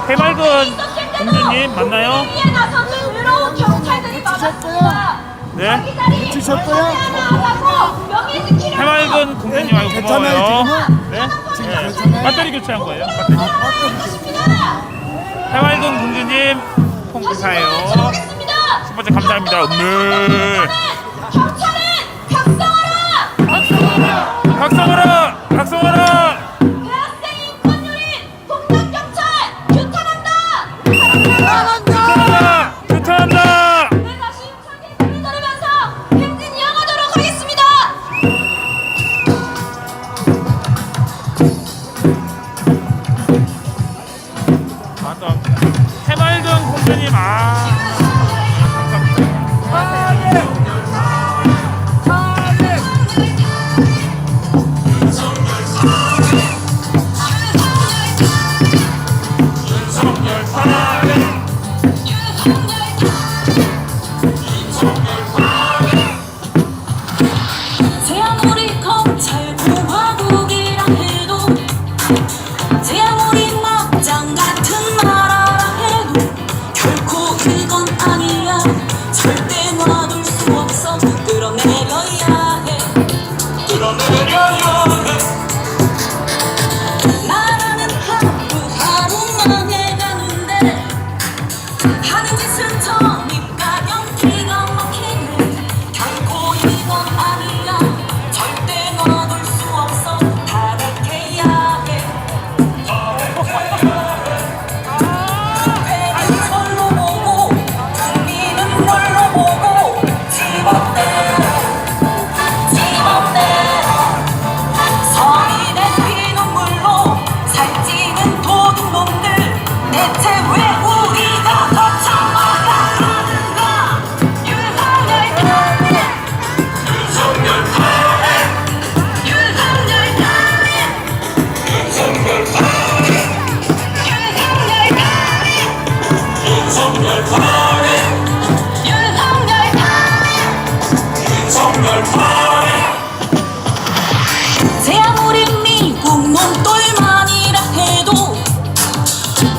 해맑은 공주님 맞나요? 나서는 외로운 경찰들이 많았습니다. 네. 미치셨어요? 해맑은 공주님 아이고 고마워요. 네? 네. 배터리 교체한 거예요. 배터리. 해맑은 공주님 콩기사예요. 첫 번째 감사합니다. 네. 경찰은 각성하라! 각성하라! 각성하라! 대학생 인권유린 동작경찰 규탄한다! 규탄한다! 규탄한다! 네, 다시 힘차게 소리 들으면서 행진 이어가도록 하겠습니다! 맞다. 해맑은 공주님 제 아무리 검찰 공화국이라 해도 제 아무리 막장 같은 나라라 해도 결코 이건 아니야. 절대 놔둘 수 없어. 끌어내려야 해. 나라는 하루하루 망해가는데 하는 짓은 전입가경 기가 막히네. 결코 이건 아니야. 절대 놔둘 수 없어. 타격해야 해. 국회는 절로 보고 국민은 뭘로 보고 집어내 집어내 성인의 피눈물로 살찌는 도둑놈들 대체 왜 우리가 거쳐먹어야 하는가. 윤석열 탄핵 윤석열 탄핵 윤석열 탄핵 윤석열 탄핵 윤석열 탄핵 윤석열 탄핵 윤석열 탄핵 제 아무리 미국 놈똘만이라 해도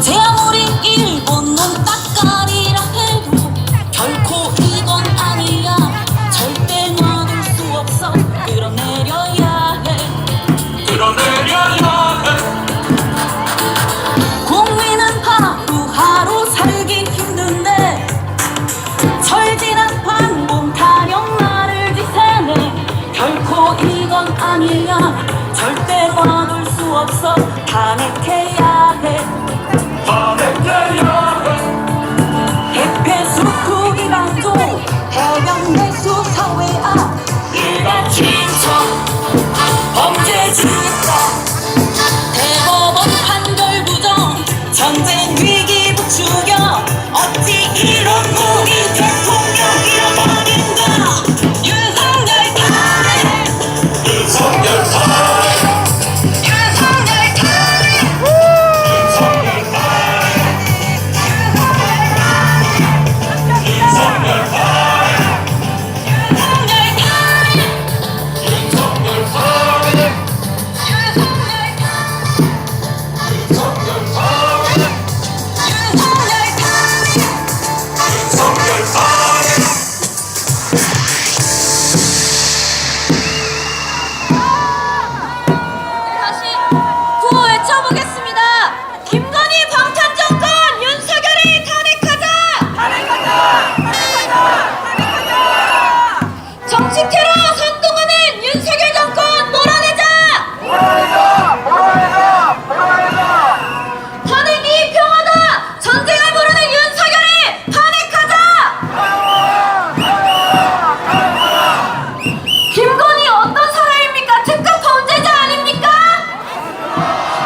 제 아무리 일본 놈따까리라 해도 결코 이건 아니야. 절대 놔둘 수 없어. 끌어내려야 해. 끌어내려야 해. 국민은 하루하루 살기 힘든데 철진한 반공 탄력 나를 지새네. 결코 이건 아니야. 절대 놔둘 수 없어. 탄핵해야 해. 탄핵해야 해. 해패수 후기 강조 해병 내수 사회화 일간 친척 범죄 집단 대법원 판결 부정 전쟁 위기 부추겨 어찌 이런 무기 대통령 잃어버린다. 윤석열 탄핵 윤석열 탄핵 윤석열 탄핵 윤석열 탄핵 윤석열 탄핵 윤석열 탄핵 윤석열 탄핵 윤석열 탄핵 윤석열 탄핵 다시 구호 외쳐보겠습니다. 김건희 방탄정권 윤석열을 탄핵하자. 정치 테러 선동하는 윤석열 정권 몰아내자. 탄핵이 평화다. 전쟁을 부르는 윤석열을 탄핵하자. 김건희 어떤 사람입니까? 특급 범죄자 아닙니까?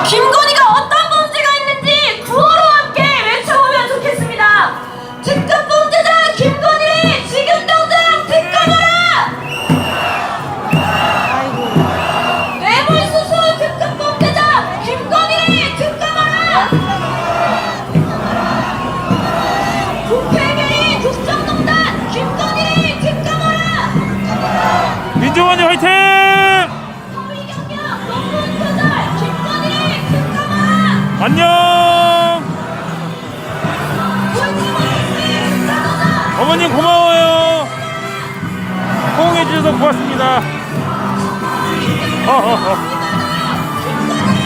김건희가 어떤 범죄가 있는지 구호로 함께 외쳐보면 좋겠습니다. 특급 범죄자 김건희를 지금 당장 특검하라. 뇌물수수 특급 범죄자 김건희를 특검하라. 국회의원 국정농단 김건희를 특검하라. 민주원이 화이팅! 서울경력 논문 표절 김건희를 특검하라. 안녕! 부모님 고마워요. 호응해 주셔서 고맙습니다.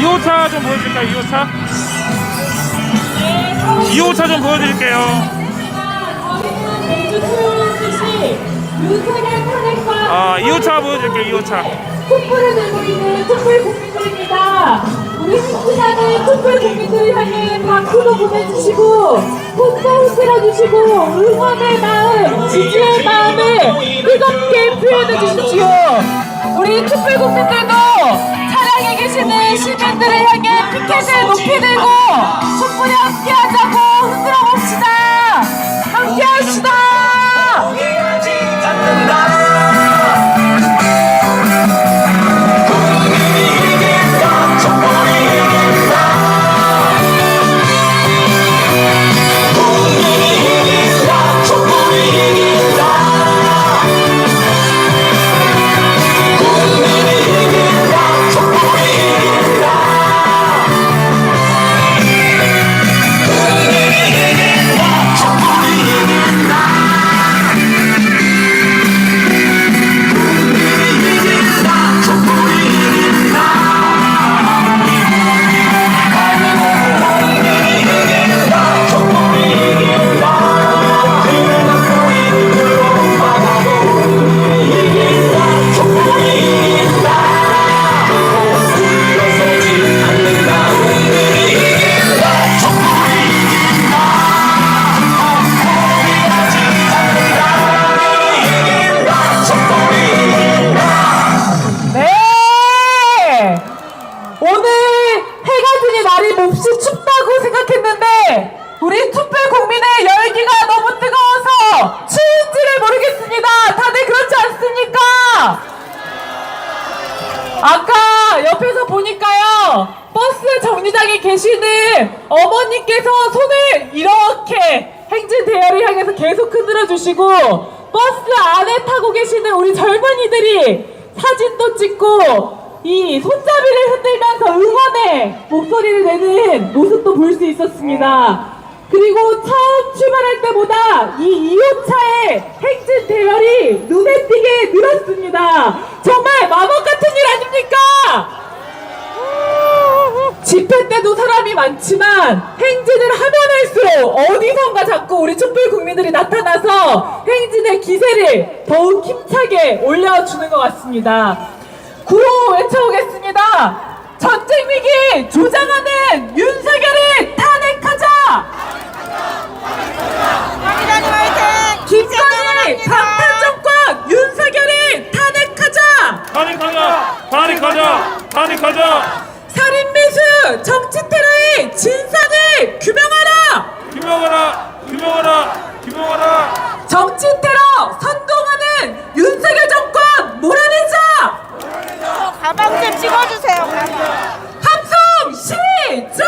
2호차 좀 보여드릴까요? 2호차? 2호차 좀 보여드릴게요. 아, 2호차 보여드릴게요. 2호차. 촛불을 들고 있는 촛불 국민들입니다. 우리 신시장은 촛불 국민들을 향해 박수도 보내주시고 촛불 흔들어주시고 응원의 마음, 지지의 마음을 뜨겁게 표현해 주십시오. 우리 촛불 국민들도 차량에 계시는 시민들을 향해 피켓을 높이 들고 촛불에 함께하자고 흔들어 봅시다. 함께합시다. 우리 촛불 국민의 열기가 너무 뜨거워서 추운지를 모르겠습니다. 다들 그렇지 않습니까? 아까 옆에서 보니까요, 버스 정류장에 계시는 어머님께서 손을 이렇게 행진 대열을 향해서 계속 흔들어 주시고 버스 안에 타고 계시는 우리 젊은이들이 사진도 찍고 이 손잡이를 흔들면서 응원의 목소리를 내는 모습도 볼 수 있었습니다. 그리고 처음 출발할 때보다 이 2호차의 행진 대열이 눈에 띄게 늘었습니다. 정말 마법 같은 일 아닙니까? 집회 때도 사람이 많지만 행진을 하면 할수록 어디선가 자꾸 우리 촛불 국민들이 나타나서 행진의 기세를 더욱 힘차게 올려주는 것 같습니다. 구호 외쳐오겠습니다. 전쟁 위기 조장하는 윤석열을 탄핵하자! 김건희 방탄 정권 윤석열을 탄핵하자! 탄핵하자! 탄핵하자! 살인 미수 정치 테러의 진상을 규명하라! 규명하라! 정치 테러 선동하는 윤석열 정권 몰아내자! 가방 좀 찍어주세요. 합성 시작!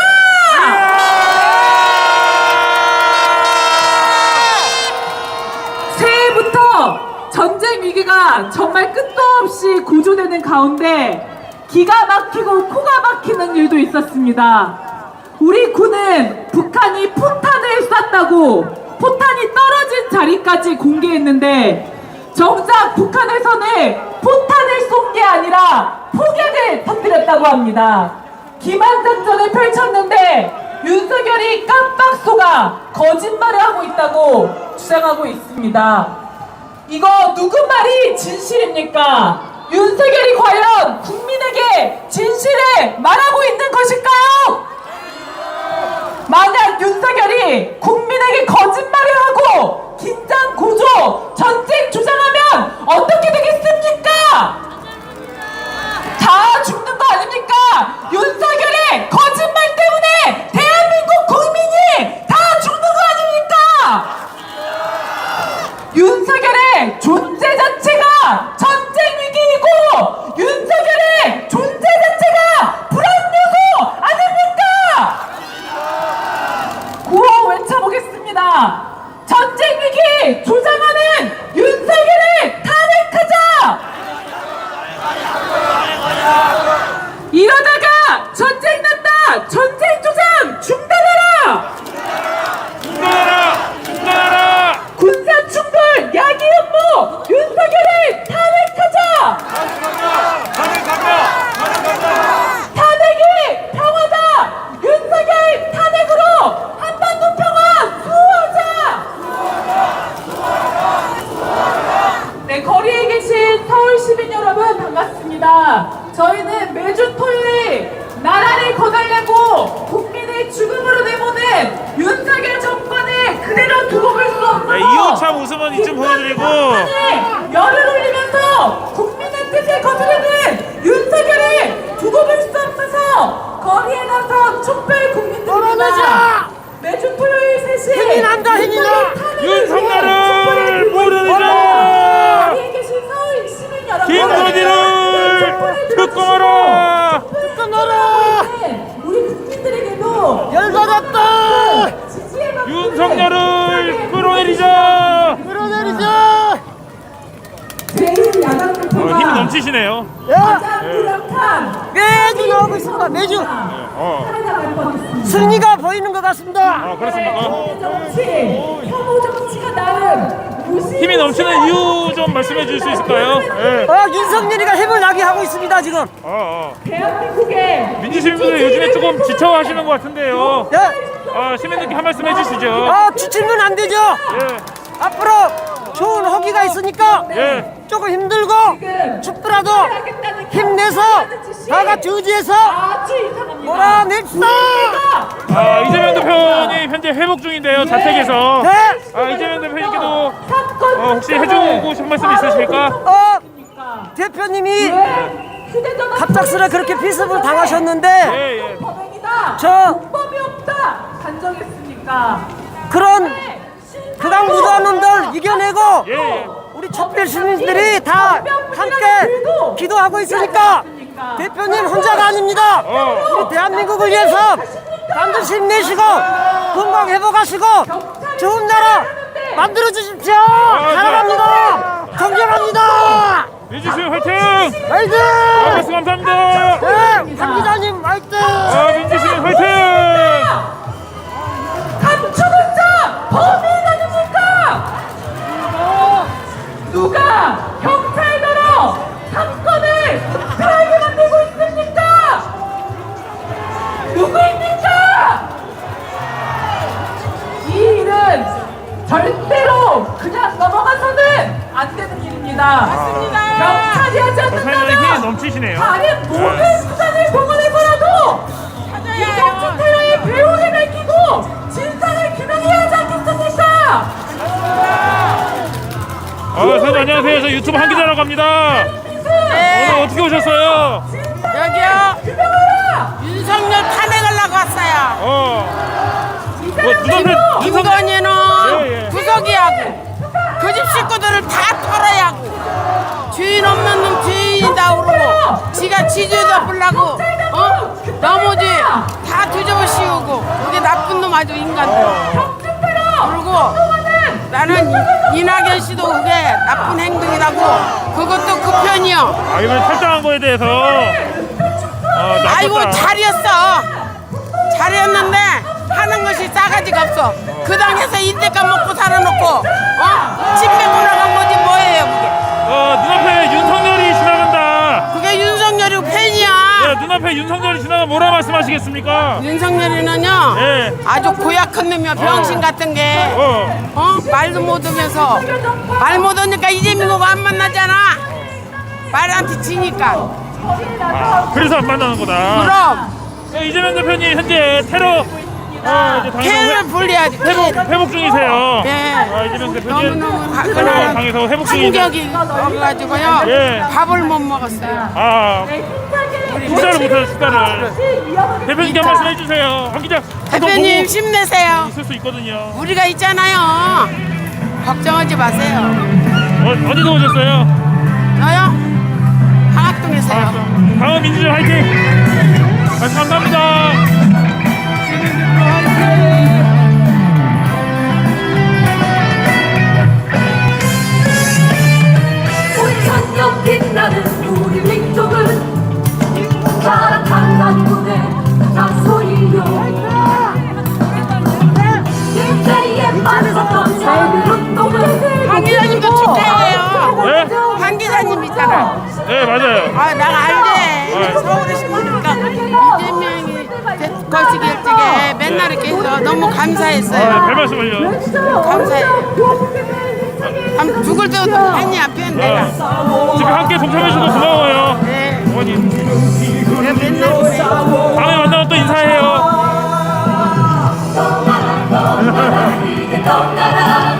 새해부터 전쟁 위기가 정말 끝도 없이 고조되는 가운데 기가 막히고 코가 막히는 일도 있었습니다. 우리 군은 북한이 포탄을 쐈다고 포탄이 떨어진 자리까지 공개했는데 정작 북한에서는 포탄을 쏜 게 아니라 폭약을 터뜨렸다고 합니다. 기만작전을 펼쳤는데 윤석열이 깜빡 속아 거짓말을 하고 있다고 주장하고 있습니다. 이거 누구 말이 진실입니까? 윤석열이 과연 국민에게 진실을 말하고 있는 것일까요? 만약 윤석열이 국민에게 거짓말을 하고 긴장 고조, 전쟁 주장하면 어떻게 되겠습니까? 다 죽는 거 아닙니까? 윤석열의 거짓말 때문에 대한민국 국민이 다 죽는 거 아닙니까? 윤석열의 존재 자체가 전쟁 위기이고 윤석열의 존재 자체가 불안 요소 아닙니까? 구호 외쳐보겠습니다. 전쟁 위기 조장하는 윤석열을 네, 거리에 계신 서울 시민 여러분 반갑습니다. 저희는 매주 토요일 나라를 거달라고 국민의 죽음으로 내보낸 윤석열 정권을 그대로 두고 볼 수 없어서 네, 이호참 웃음은 이쯤 보여드리고 열을 올리면서 국민의 뜻을 거스르는 윤석열을 두고 볼 수 없어서 거리에 나선 촛불 국민들입니다. 매주 토요일 3시 힘이 난다, 힘이 나. 윤석열을 물러내자! 거리에 계신 서울 시민 여러분 김건희를 특검하라! 끊어라. 우리 국민들에게도 열받았다. 윤석열을 끌어내리자! 끌어내리자. 제일 야당 대표가 힘이 넘치시네요. 야, 불악한 매주 나오고 있습니다. 매주 살아나갈 뻔했습니다. 승리가 보이는 것 같습니다. 그렇습니까? 정치, 혐오 정치가 낳은 힘이 넘치는 이유 좀 말씀해 주실 수 있을까요? 예. 윤석열이가 힘을 나게 하고 있습니다 지금. 대한민국의 민주시민분들 요즘에 조금 지쳐하시는 것 같은데요. 예. 시민들께 한 말씀 해주시죠. 지치면 안 되죠. 예. 앞으로 좋은 호기가 있으니까 예. 조금 힘들고 춥더라도 힘내서 다 같이 의지해서 아주 이상합니다. 몰아냅시다. 이재명 대표님 현재 회복 중인데요, 자택에서. 네. 이재명 대표님께도 혹시 해주고 싶은 말씀 있으십니까? 대표님이 갑작스레 그렇게 피습을 당하셨는데 예, 예. 저 법이 없다 단정했습니까? 그런 그강 무도한 놈들 이겨내고 예, 예. 우리 촛불 시민들이 다 함께 기도하고 있으니까 대표님 혼자가 아닙니다. 우리 대한민국을 위해서 반드시 힘내시고 건강 회복하시고 좋은 나라 만들어 주십시오. 사랑합니다. 존경합니다. 민주시민 화이팅! 화이팅! 말씀 감사합니다. 네, 한 기자님 화이팅! 민주시민 화이팅! 감초문자 범인 아닙니까? 누가 경찰대로 사건을 은폐하게 만들고 있습니까? 누구입니까? 이 일은 절대로 그냥 넘어가서는 안 되는 일입니다. 맞습니다. 경찰이 하지 선생님의 힘이 않는다면 넘치시네요. 다른 모든 수단을 동원해서라도 이정치 테러의 배후를 밝히고 진상을 규명해야 하지 않겠습니까? 선생님 안녕하세요. 저 유튜브 한 기자라고 합니다. 오늘 어떻게 오셨어요? 여기요. 규명하라! 윤석열 탄핵하려고 왔어요. 눈앞에 김건희는 예, 예. 구속이하고 그 집 식구들을 다 털어야 하고 죄인 없는 놈 죄인이다 그러고 지가 지주에다 불라고 나머지 다 뒤집어 씌우고 그게 나쁜 놈 아주 인간들. 그리고 나는 이낙연 씨도 그게 나쁜 행동이라고 그것도 그 편이요. 이번에 탈당한 거에 대해서 아이고 나빴다. 잘했는데 하는 것이 싸가지가 없어. 그 당에서 인대값 먹고 살아놓고 집 메고 나간 거지 뭐예요 그게. 눈앞에 윤석열이 지나간다. 그게 윤석열이 팬이야. 눈앞에 윤석열이 지나가면 뭐라 말씀하시겠습니까? 윤석열이는요 네. 아주 고약한 놈이야. 병신 같은 게 말도 못하면서 말 못하니까 이재명하고 안 만나잖아. 말한테 지니까. 그래서 안 만나는 거다. 그럼 이재명 대표님 현재 테러 이제 걔를 불리하지. 회복 중이세요. 네. 이재명 대표님 너무너무 테러 당해서 회복 중인데 충격이 와가지고요. 예. 밥을 못 먹었어요. 식사를 못해요. 식사를. 대표님께 한 말씀 해주세요. 한 기자. 대표님 힘내세요. 있을 수 있거든요. 우리가 있잖아요. 걱정하지 마세요. 어디서 오셨어요? 저요? 방학동에서요. 강원 민주주의 화이팅! 말씀 감사합니다. 천년 빛나는 우리 민족은 가락한 남군의 낙소이요 일제에 맞섰던 세금운동은 한 기자님도 축제예요. 네? 한 기자님 있잖아. 네, 맞아요. 내가 알지. 서울에 싶으니까 이재명이 거시기 일찍에 맨날 이렇게 해서 너무 감사했어요. 별 말씀을요. 감사해요. 한 죽을 때도 팬이 안 팬, 내가. 집에 함께 동참해 주셔서 고마워요. 네. 어머님. 내가 맨날 그래. 다음에 만나면 또 인사해요. 떠나라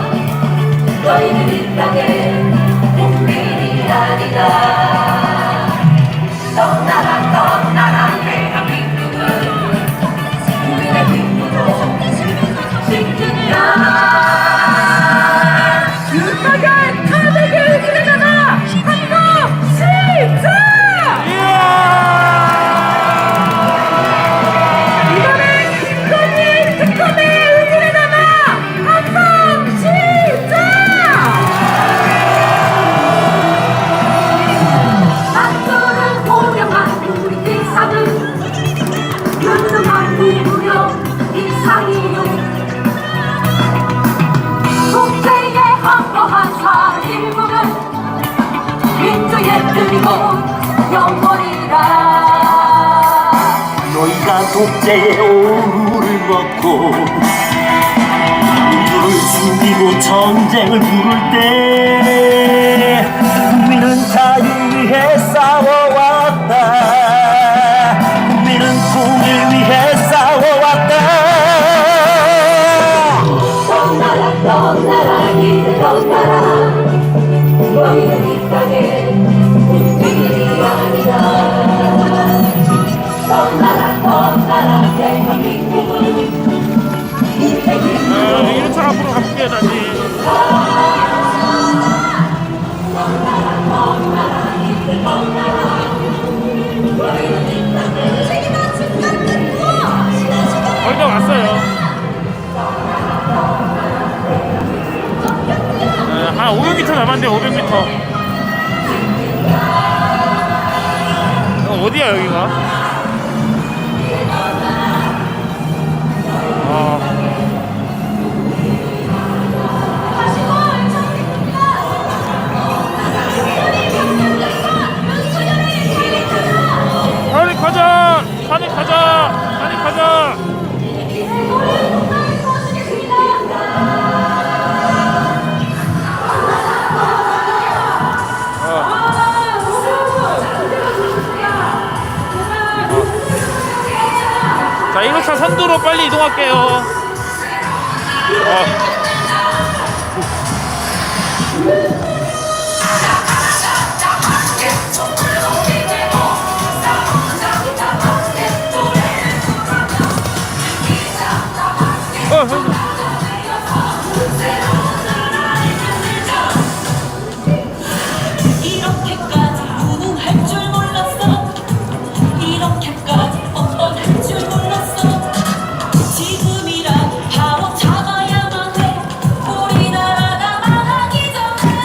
너희는 이 땅에 국민이 아니다 떠나라 대한민국은 국민의 민족으로 지키리라 윤석열 탄핵의 의지를 담아 한국 시작! 이번엔 김건희 특검의 의지를 담아 한국 시작! 낙조를 호명한 우리 일상은 윤석열 무무령 일상이요 국제에 헌법한 사실국은 민주의 그리고 영원이라 너희가 독재의 오류를 먹고 민주를 숨기고 전쟁을 부를 때 국민은 자유 위해 싸워왔다. 국민은 통일 위해 싸워왔다. 떠나라 이제 떠나라 너희는 이 땅에 국민이 아니다 떠나라 대한민국은 이런 차 앞으로 가볼게요, 다시. 거의 다 왔어요. 한 500m 남았는데 500m. 어디야 여기가? 빨리 가자! 빨리 가자! 빨리 가자! 자, 1호차 선두로 빨리 이동할게요. 이렇게까지 무능할 줄 몰랐어 이렇게까지 뻔뻔할 줄 몰랐어 지금이라도 바로 잡아야만 해 우리나라가 망하기 전에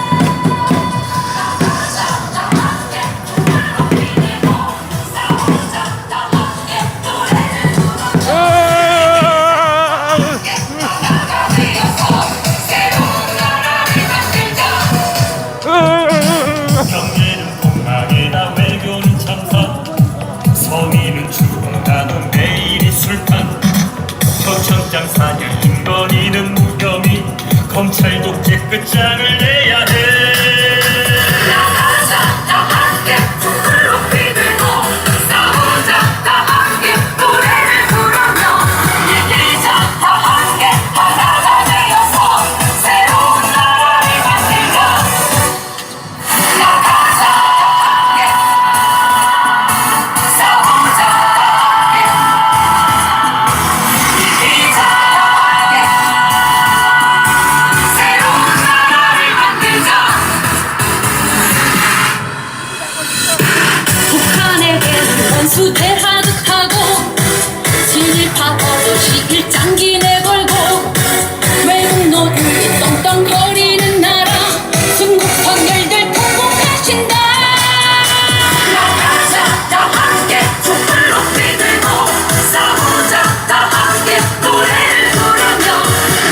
경제는 폭락이다 외교는 참사 성인은 죽어가는 매일이 술탄 표창장 사냥 김건희는 무혐의 검찰 독재 끝장을 내야 해 나가자 다 함께 북을 높이 들고 싸우자 다 함께 노래를 부르며 이기자 다 함께 하나가 되어서 새로운 나라를 만들자 나가자 다 함께 싸우자 다 함께 이기자 다 함께 새로운 나라를 만들자 북한에 대한 원수 대하듯하고 친일파 버릇이 일장기 내걸고 외국 노동이 떵떵거리는 나라 순국 선열들 통곡하신다 나가자 다 함께 촛불 높이 들고 싸우자 다 함께 노래를 부르며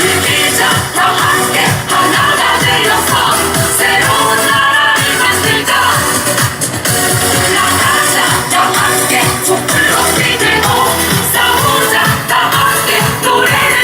이기자 다 함께 하나가 되어서 새로운 나라를 만들자 나가자 다 함께 촛불 높이 들고 싸우자 다 함께 노래를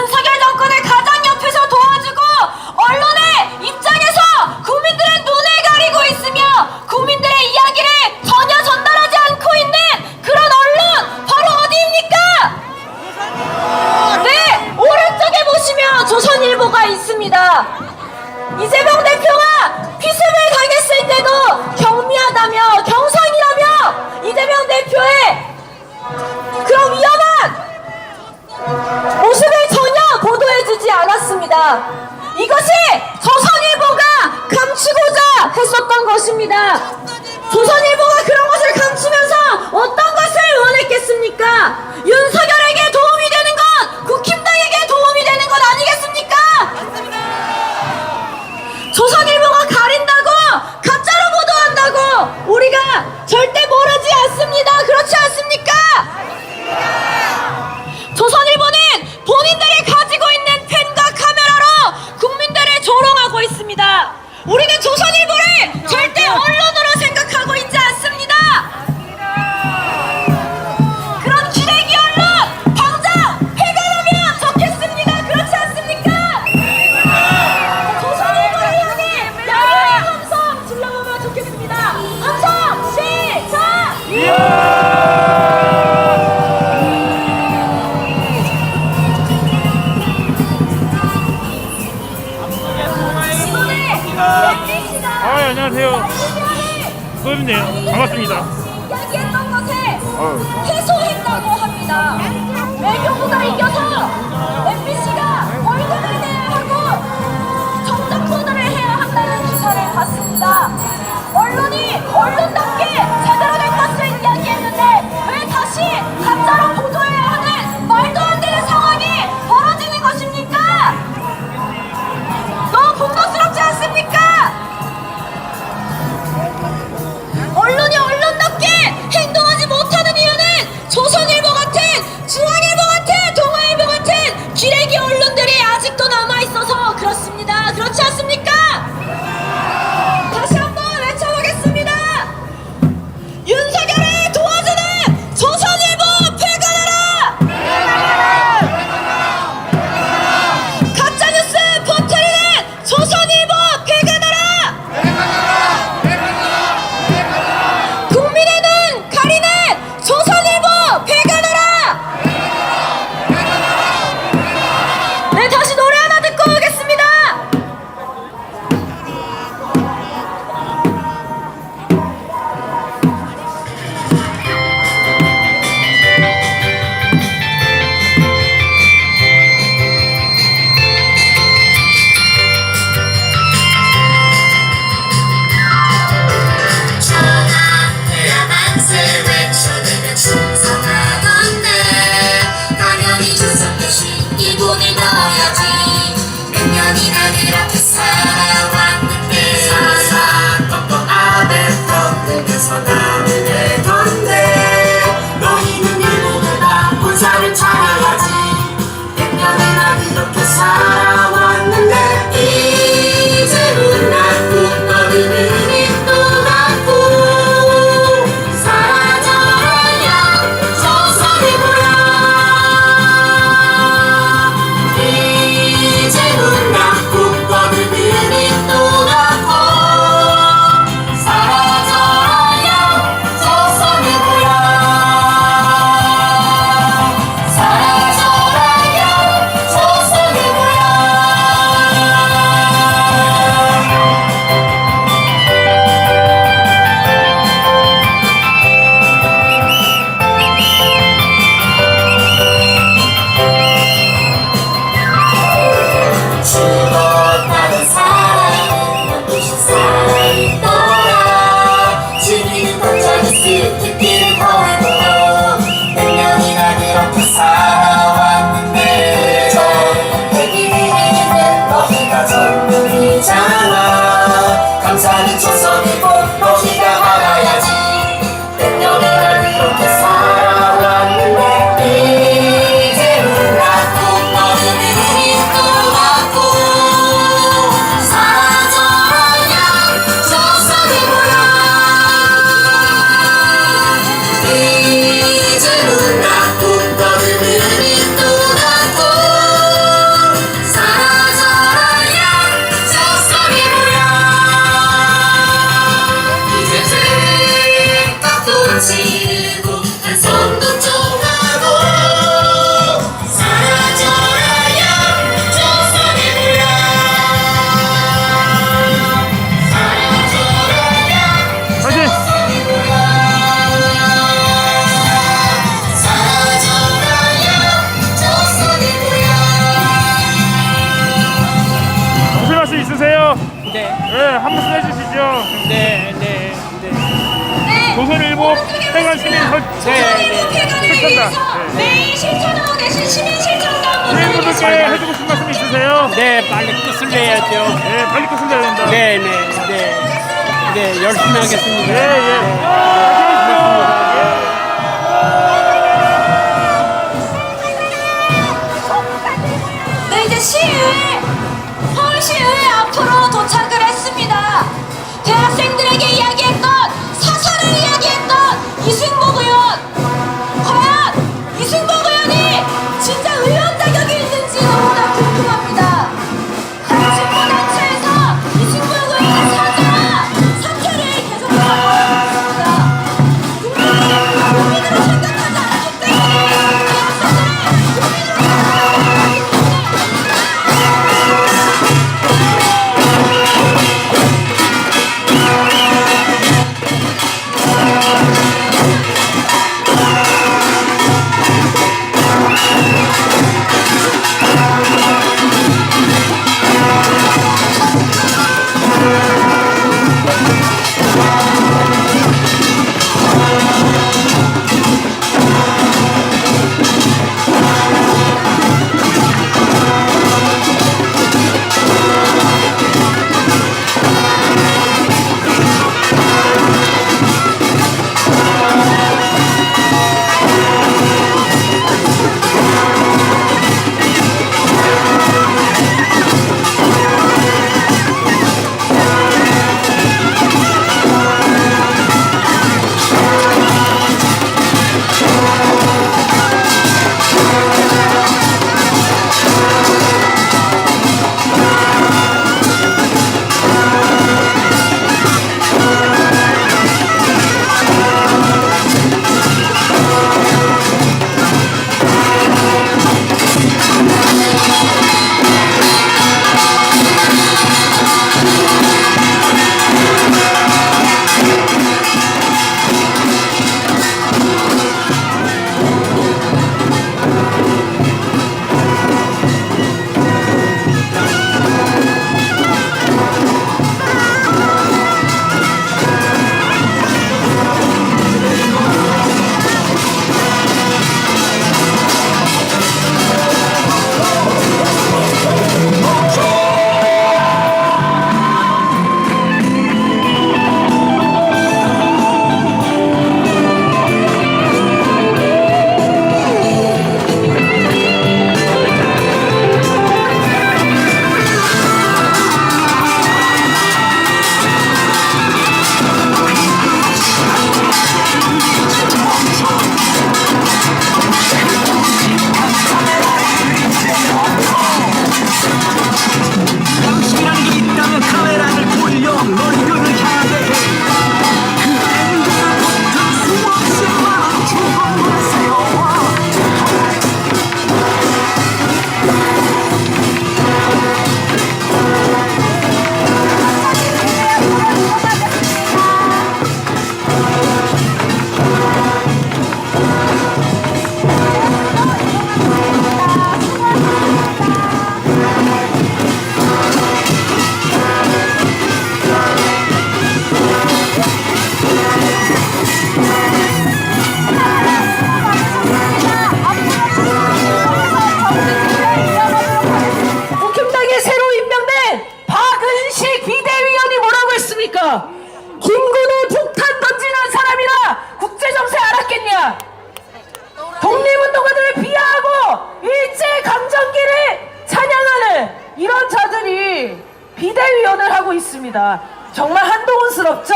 윤석열 정권을 가장 옆에서 도와주고 언론의 입장에서 국민들의 눈을 가리고 있으며 국민들의 이야기를 전혀 전달하지 않고 있는 그런 언론 바로 어디입니까? 네, 오른쪽에 보시면 조선일보가 있습니다. 이재명 대표가 피습을 당했을 때도 경미하다며 경상이라며 이재명 대표의 그런 위험한 모습을 전혀 보도해주지 않았습니다. 이것이 조선일보가 감추고자 했었던 것입니다. 조선일보가 그런 것을 감추면서 어떤 것을 원했겠습니까? 윤석열에게 도움이 되는 것, 국힘당에게 도움이 되는 것 아니겠습니까? 조선일보가 가린다고, 가짜로 보도한다고 우리가 절대 모르지 않습니다. 그렇지 않습니까? 조선일보는 본인들이 가지고 있는 펜과 카메라로 국민들을 조롱하고 있습니다. 우리는 조선일보를 절대 언론으로 생각하고 있지 않습니다. 그런 기레기 언론 당장 폐간하면 좋겠습니다. 그렇지 않습니까? 조선일보를 향해 야유의 함성 질러보면 좋겠습니다. 함성 시작! 안녕하세요. 소연이네요. 반갑습니다. 이야기했던 것을 해소했다고 합니다. 외교부가 이겨서 MBC가 벌금을 내야 하고 정적 보도를 해야 한다는 기사를 봤습니다. 언론이 언론답게 제대로 된 것을 이야기했는데 왜 다시 가짜로 보도해야 하는 말도 안 되는 상황이 벌어지는 것입니까? 너무 공격스럽지 않습니까? 언론이 언론답게 행동하지 못하는 이유는 조선일보 같은, 중앙일보 같은, 동아일보 같은 기레기 언론들이 아직도 남아있어서 그렇습니다. 그렇지 않습니까? 다시 한번 외쳐보겠습니다. 윤석열을 도와주는 조선일보 폐간하라! 가짜뉴스 퍼뜨리는 조선일보 폐간하라! 국민의 눈 가리는 조선일보 폐간하라! 네, 다시 노래 하나 듣고 오겠습니다. 전화해야 만세 외쳐대면 충성하던데 당연히 주석 대신 이분을 넣어야지 계시죠? 네. 네. 조선일보 해관 시민 실천단. 네. 매일 실천하고 계신 시민 실천단 시민분들께 해주고 싶은 말씀 있으세요? 네, 빨리 끝을 내야죠. 네, 빨리 끝을 내야 된다. 네, 열심히 하겠습니다. 네, 이제 서울시의회 앞으로 도착을 했습니다. 대학생들에게 이야기했던 사설을 이야기했던 이승복 의원. 과연 이승복 의원이 진짜 의원 자격이 있는지 너무나 궁금합니다. 한 친구단체에서 이승복 의원의 사죄와 사퇴를 계속 요구하고 있습니다. 국민으로 생각하지 않기 때문에 김근우 폭탄 던지는 사람이라 국제정세 알았겠냐? 독립운동가들을 비하하고 일제강점기를 찬양하는 이런 자들이 비대위원을 하고 있습니다. 정말 한동훈스럽죠?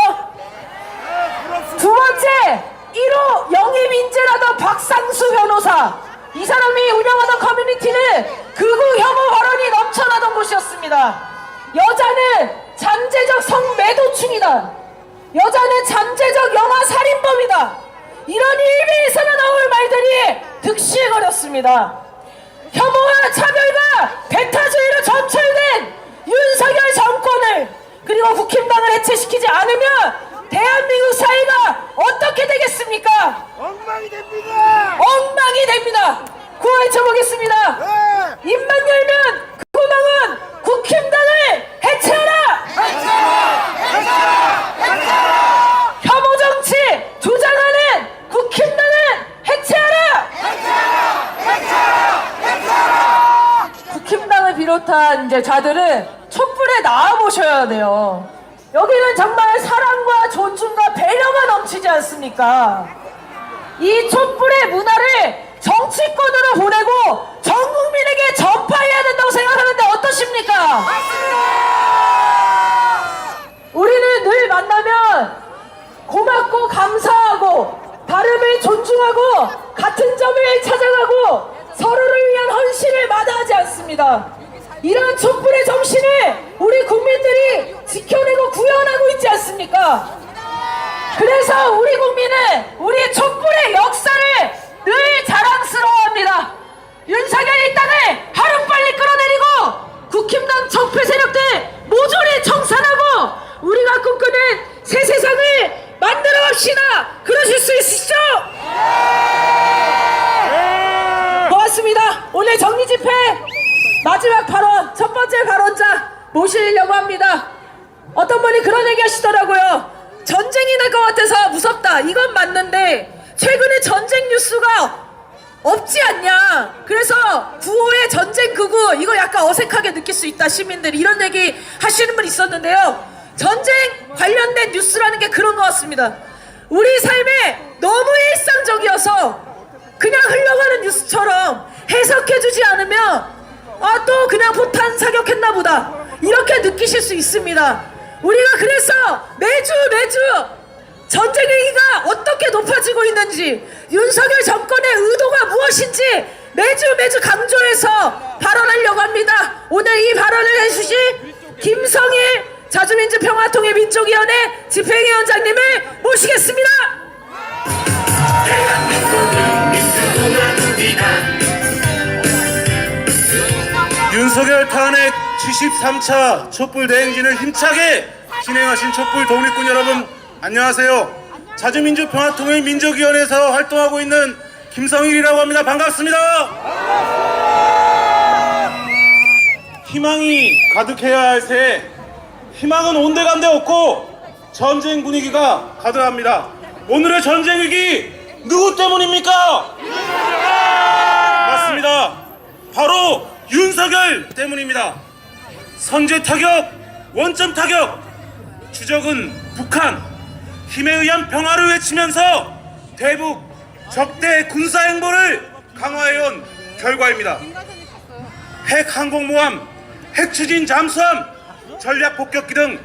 두 번째, 1호 영입인재라던 박상수 변호사. 이 사람이 운영하던 커뮤니티는 극우 혐오 발언이 넘쳐나던 곳이었습니다. 여자는 잠재적 성매도충이다. 여자는 잠재적 영아 살인범이다. 이런 일베에서나 나올 말들이 득실거렸습니다. 혐오와 차별과 배타주의로 점철된 윤석열 정권을 그리고 국힘당을 해체시키지 않으면 대한민국 사회가 어떻게 되겠습니까? 엉망이 됩니다. 엉망이 됩니다. 구호해쳐보겠습니다. 입만 열면 그 구멍은 국힘당을 해체하라! 해체하라! 비롯한 이제 자들은 촛불에 나와 보셔야 돼요. 여기는 정말 사랑과 존중과 배려가 넘치지 않습니까? 이 촛불의 문화를 정치권으로 보내고 전 국민에게 전파해야 된다고 생각하는데 어떠십니까? 우리는 늘 만나면 고맙고 감사하고 다름을 존중하고 같은 점을 찾아가고 서로를 위한 헌신을 마다하지 않습니다. 이런 촛불의 정신을 우리 국민들이 지켜내고 구현하고 있지 않습니까? 그래서 우리 국민은 우리 촛불의 역사를 늘 자랑스러워합니다. 윤석열의 땅을 하루빨리 끌어내리고 국힘당 적폐 세력들 모조리 청산하고 우리가 꿈꾸는 새 세상을 만들어 갑시다. 그러실 수 있으시죠? 고맙습니다. 오늘 정리집회 마지막 발언, 첫 번째 발언자 모시려고 합니다. 어떤 분이 그런 얘기 하시더라고요. 전쟁이 날 것 같아서 무섭다. 이건 맞는데 최근에 전쟁 뉴스가 없지 않냐. 그래서 9.5의 전쟁 극우 이거 약간 어색하게 느낄 수 있다. 시민들이 이런 얘기 하시는 분 있었는데요. 전쟁 관련된 뉴스라는 게 그런 것 같습니다. 우리 삶에 너무 일상적이어서 그냥 흘러가는 뉴스처럼 해석해주지 않으면 아, 또 그냥 포탄 사격했나 보다 이렇게 느끼실 수 있습니다. 우리가 그래서 매주 전쟁 얘기가 어떻게 높아지고 있는지 윤석열 정권의 의도가 무엇인지 매주 강조해서 발언하려고 합니다. 오늘 이 발언을 해주실 김성일 자주민주평화통일 민족위원회 집행위원장님을 모시겠습니다. 윤석열 탄핵 73차 촛불 대행진을 힘차게 진행하신 촛불 독립군 여러분 안녕하세요. 자주민주평화통일 민족위원회에서 활동하고 있는 김성일이라고 합니다. 반갑습니다. 희망이 가득해야 할 새해 희망은 온데간데 없고 전쟁 분위기가 가득합니다. 오늘의 전쟁 위기 누구 때문입니까? 맞습니다. 바로 윤석열 때문입니다. 선제 타격, 원점 타격, 주적은 북한, 힘에 의한 평화를 외치면서 대북 적대 군사 행보를 강화해온 결과입니다. 핵 항공모함, 핵 추진 잠수함, 전략 폭격기 등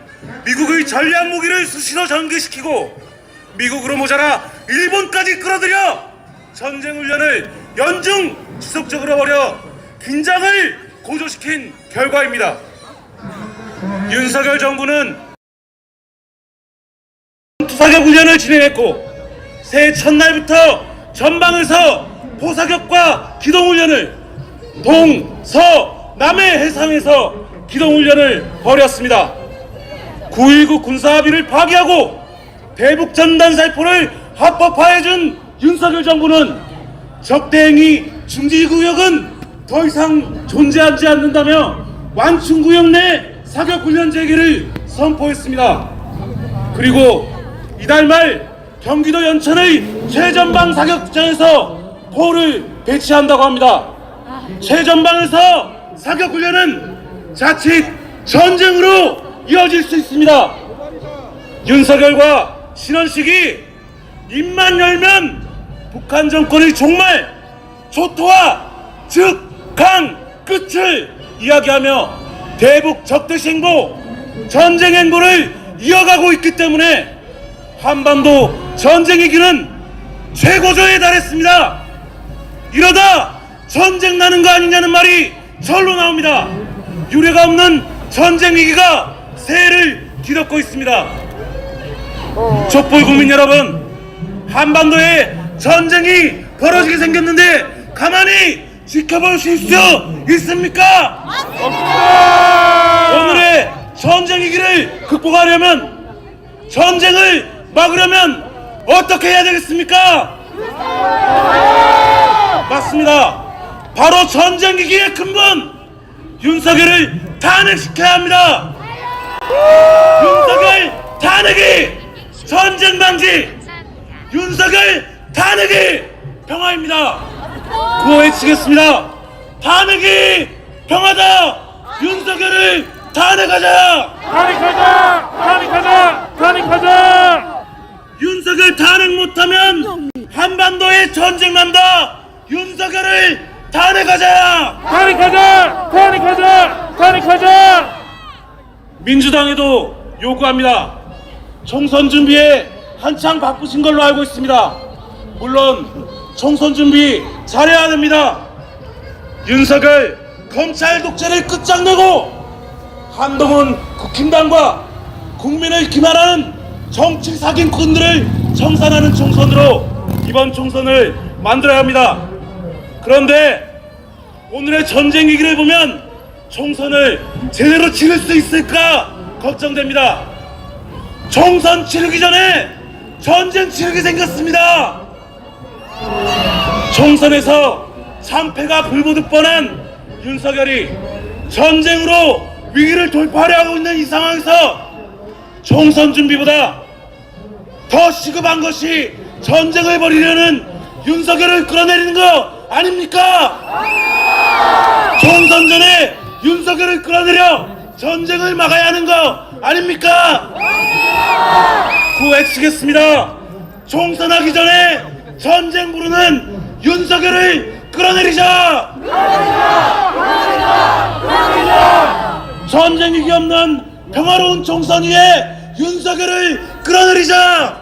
미국의 전략 무기를 수시로 전개시키고 미국으로 모자라 일본까지 끌어들여 전쟁 훈련을 연중 지속적으로 벌여 긴장을 고조시킨 결과입니다. 윤석열 정부는 투사격 훈련을 진행했고 새해 첫날부터 전방에서 포사격과 기동훈련을 동, 서, 남해 해상에서 기동훈련을 벌였습니다. 9.19 군사합의를 파기하고 대북전단살포를 합법화해준 윤석열 정부는 적대행위 중지구역은 더 이상 존재하지 않는다며 완충구역 내 사격훈련 재개를 선포했습니다. 그리고 이달 말 경기도 연천의 최전방 사격장에서 포를 배치한다고 합니다. 최전방에서 사격훈련은 자칫 전쟁으로 이어질 수 있습니다. 윤석열과 신원식이 입만 열면 북한 정권의 종말, 초토화, 즉 강 끝을 이야기하며 대북 적대시 행보, 전쟁 행보를 이어가고 있기 때문에 한반도 전쟁 위기는 최고조에 달했습니다. 이러다 전쟁 나는 거 아니냐는 말이 절로 나옵니다. 유례가 없는 전쟁 위기가 새해를 뒤덮고 있습니다. 촛불 국민 여러분, 한반도에 전쟁이 벌어지게 생겼는데 가만히 지켜보실 수 있습니까? 오늘의 전쟁 위기를 극복하려면, 전쟁을 막으려면 어떻게 해야 되겠습니까? 맞습니다. 바로 전쟁 위기의 근본, 윤석열을 탄핵시켜야 합니다. 윤석열 탄핵이 전쟁 방지, 윤석열 탄핵이 평화입니다. 구호 외치겠습니다. 탄핵이 평화다. 윤석열을 탄핵하자! 탄핵하자! 윤석열 탄핵 못하면 한반도에 전쟁 난다! 윤석열을 탄핵하자! 탄핵하자! 민주당에도 요구합니다. 총선 준비에 한창 바쁘신 걸로 알고 있습니다. 물론 총선 준비 잘해야 됩니다. 윤석열 검찰 독재를 끝장내고 한동훈 국힘당과 국민을 기만하는 정치 사기꾼들을 청산하는 총선으로 이번 총선을 만들어야 합니다. 그런데 오늘의 전쟁 위기를 보면 총선을 제대로 치를 수 있을까 걱정됩니다. 총선 치르기 전에 전쟁 치르게 생겼습니다. 총선에서 참패가 불보듯 뻔한 윤석열이 전쟁으로 위기를 돌파하려고 있는 이 상황에서 총선 준비보다 더 시급한 것이 전쟁을 벌이려는 윤석열을 끌어내리는 거 아닙니까? 총선 전에 윤석열을 끌어내려 전쟁을 막아야 하는 거 아닙니까? 외치겠습니다. 총선하기 전에 전쟁 부르는 윤석열을 끌어내리자! 전쟁 위기 없는 평화로운 총선 위에 윤석열을 끌어내리자!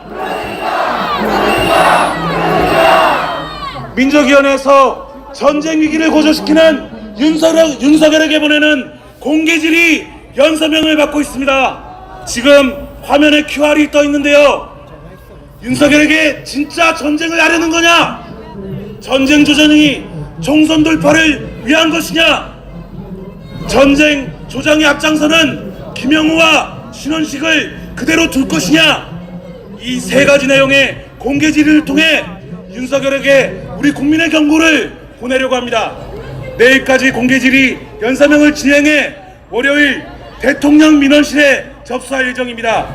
민족위원회에서 전쟁 위기를 고조시키는 윤석열에게 보내는 공개질이 연서명을 받고 있습니다. 지금 화면에 QR이 떠 있는데요. 윤석열에게 진짜 전쟁을 하려는 거냐? 전쟁 조정이 총선 돌파를 위한 것이냐? 전쟁 조정의 앞장서는 김영우와 신원식을 그대로 둘 것이냐? 이 세 가지 내용의 공개 질의를 통해 윤석열에게 우리 국민의 경고를 보내려고 합니다. 내일까지 공개 질의 연사명을 진행해 월요일 대통령 민원실에 접수할 예정입니다.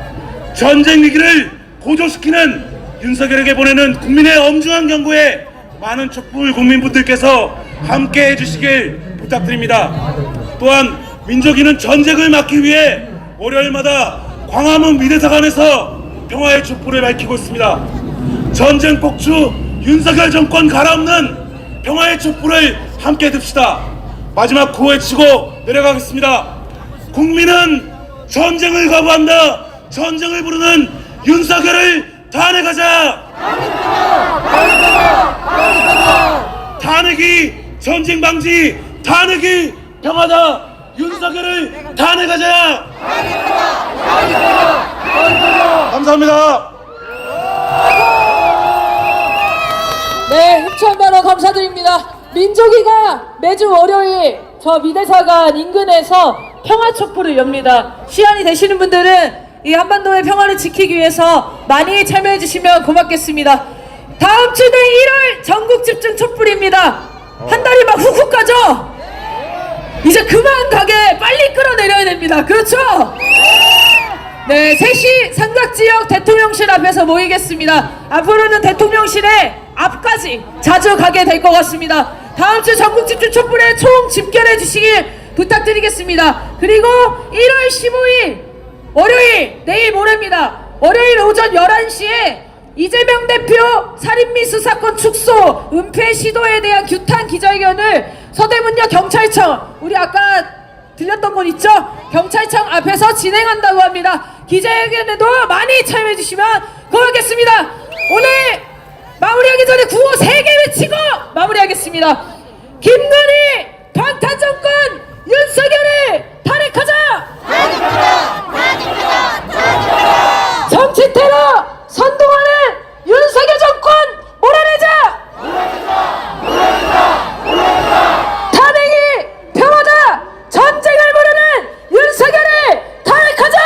전쟁 위기를 고조시키는 윤석열에게 보내는 국민의 엄중한 경고에 많은 촛불 국민분들께서 함께 해주시길 부탁드립니다. 또한 민족위는 전쟁을 막기 위해 월요일마다 광화문 미대사관에서 평화의 촛불을 밝히고 있습니다. 전쟁 폭주 윤석열 정권 갈아엎는 평화의 촛불을 함께 듭시다. 마지막 구호 외치고 내려가겠습니다. 국민은 전쟁을 거부한다. 전쟁을 부르는 윤석열을 탄핵하자. 탄핵이 전쟁 방지, 탄핵이 평화다. 윤석열을 탄핵하자. 감사합니다. 네, 흡천 발언 감사드립니다. 민족위가 매주 월요일 저 미대사관 인근에서 평화촛불을 엽니다. 시간이 되시는 분들은 이 한반도의 평화를 지키기 위해서 많이 참여해 주시면 고맙겠습니다. 다음 주는 1월 전국 집중 촛불입니다. 한 달이 막 훅훅 가죠? 이제 그만 가게 빨리 끌어내려야 됩니다. 그렇죠? 네, 3시 삼각지역 대통령실 앞에서 모이겠습니다. 앞으로는 대통령실에 앞까지 자주 가게 될 것 같습니다. 다음 주 전국 집중 촛불에 총 집결해 주시길 부탁드리겠습니다. 그리고 1월 15일 월요일 내일 모레입니다. 월요일 오전 11시에 이재명 대표 살인미수 사건 축소 은폐 시도에 대한 규탄 기자회견을 서대문역 경찰청, 우리 아까 들렸던 곳 있죠? 경찰청 앞에서 진행한다고 합니다. 기자회견에도 많이 참여해 주시면 고맙겠습니다. 오늘 마무리하기 전에 구호 3개 외치고 마무리하겠습니다. 김건희 방탄정권 윤석열을 탄핵하자! 정치 테러 선동하는 윤석열 정권 몰아내자! 탄핵이 평화다! 전쟁을 부르는 윤석열을 탄핵하자!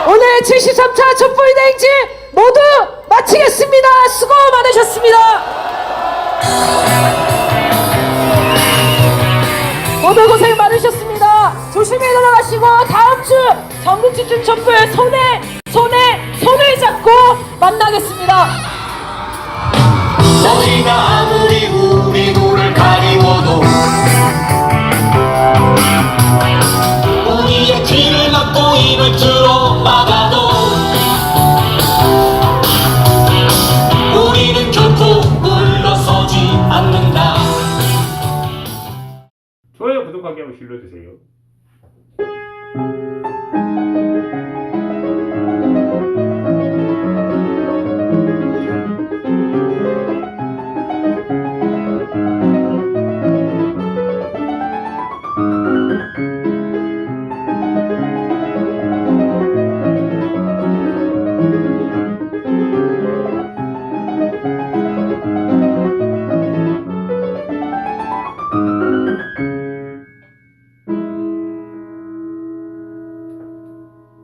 오늘 73차 촛불대행진 모두 마치겠습니다. 수고 많으셨습니다. 모두 고생 많으셨습니다. 조심히 돌아가시고 다음 주 전국 집중 촛불 손을 잡고 만나겠습니다. 너희가 아무리 우리 눈을 가리워도 좋아요 구독하기 한번 눌러주세요.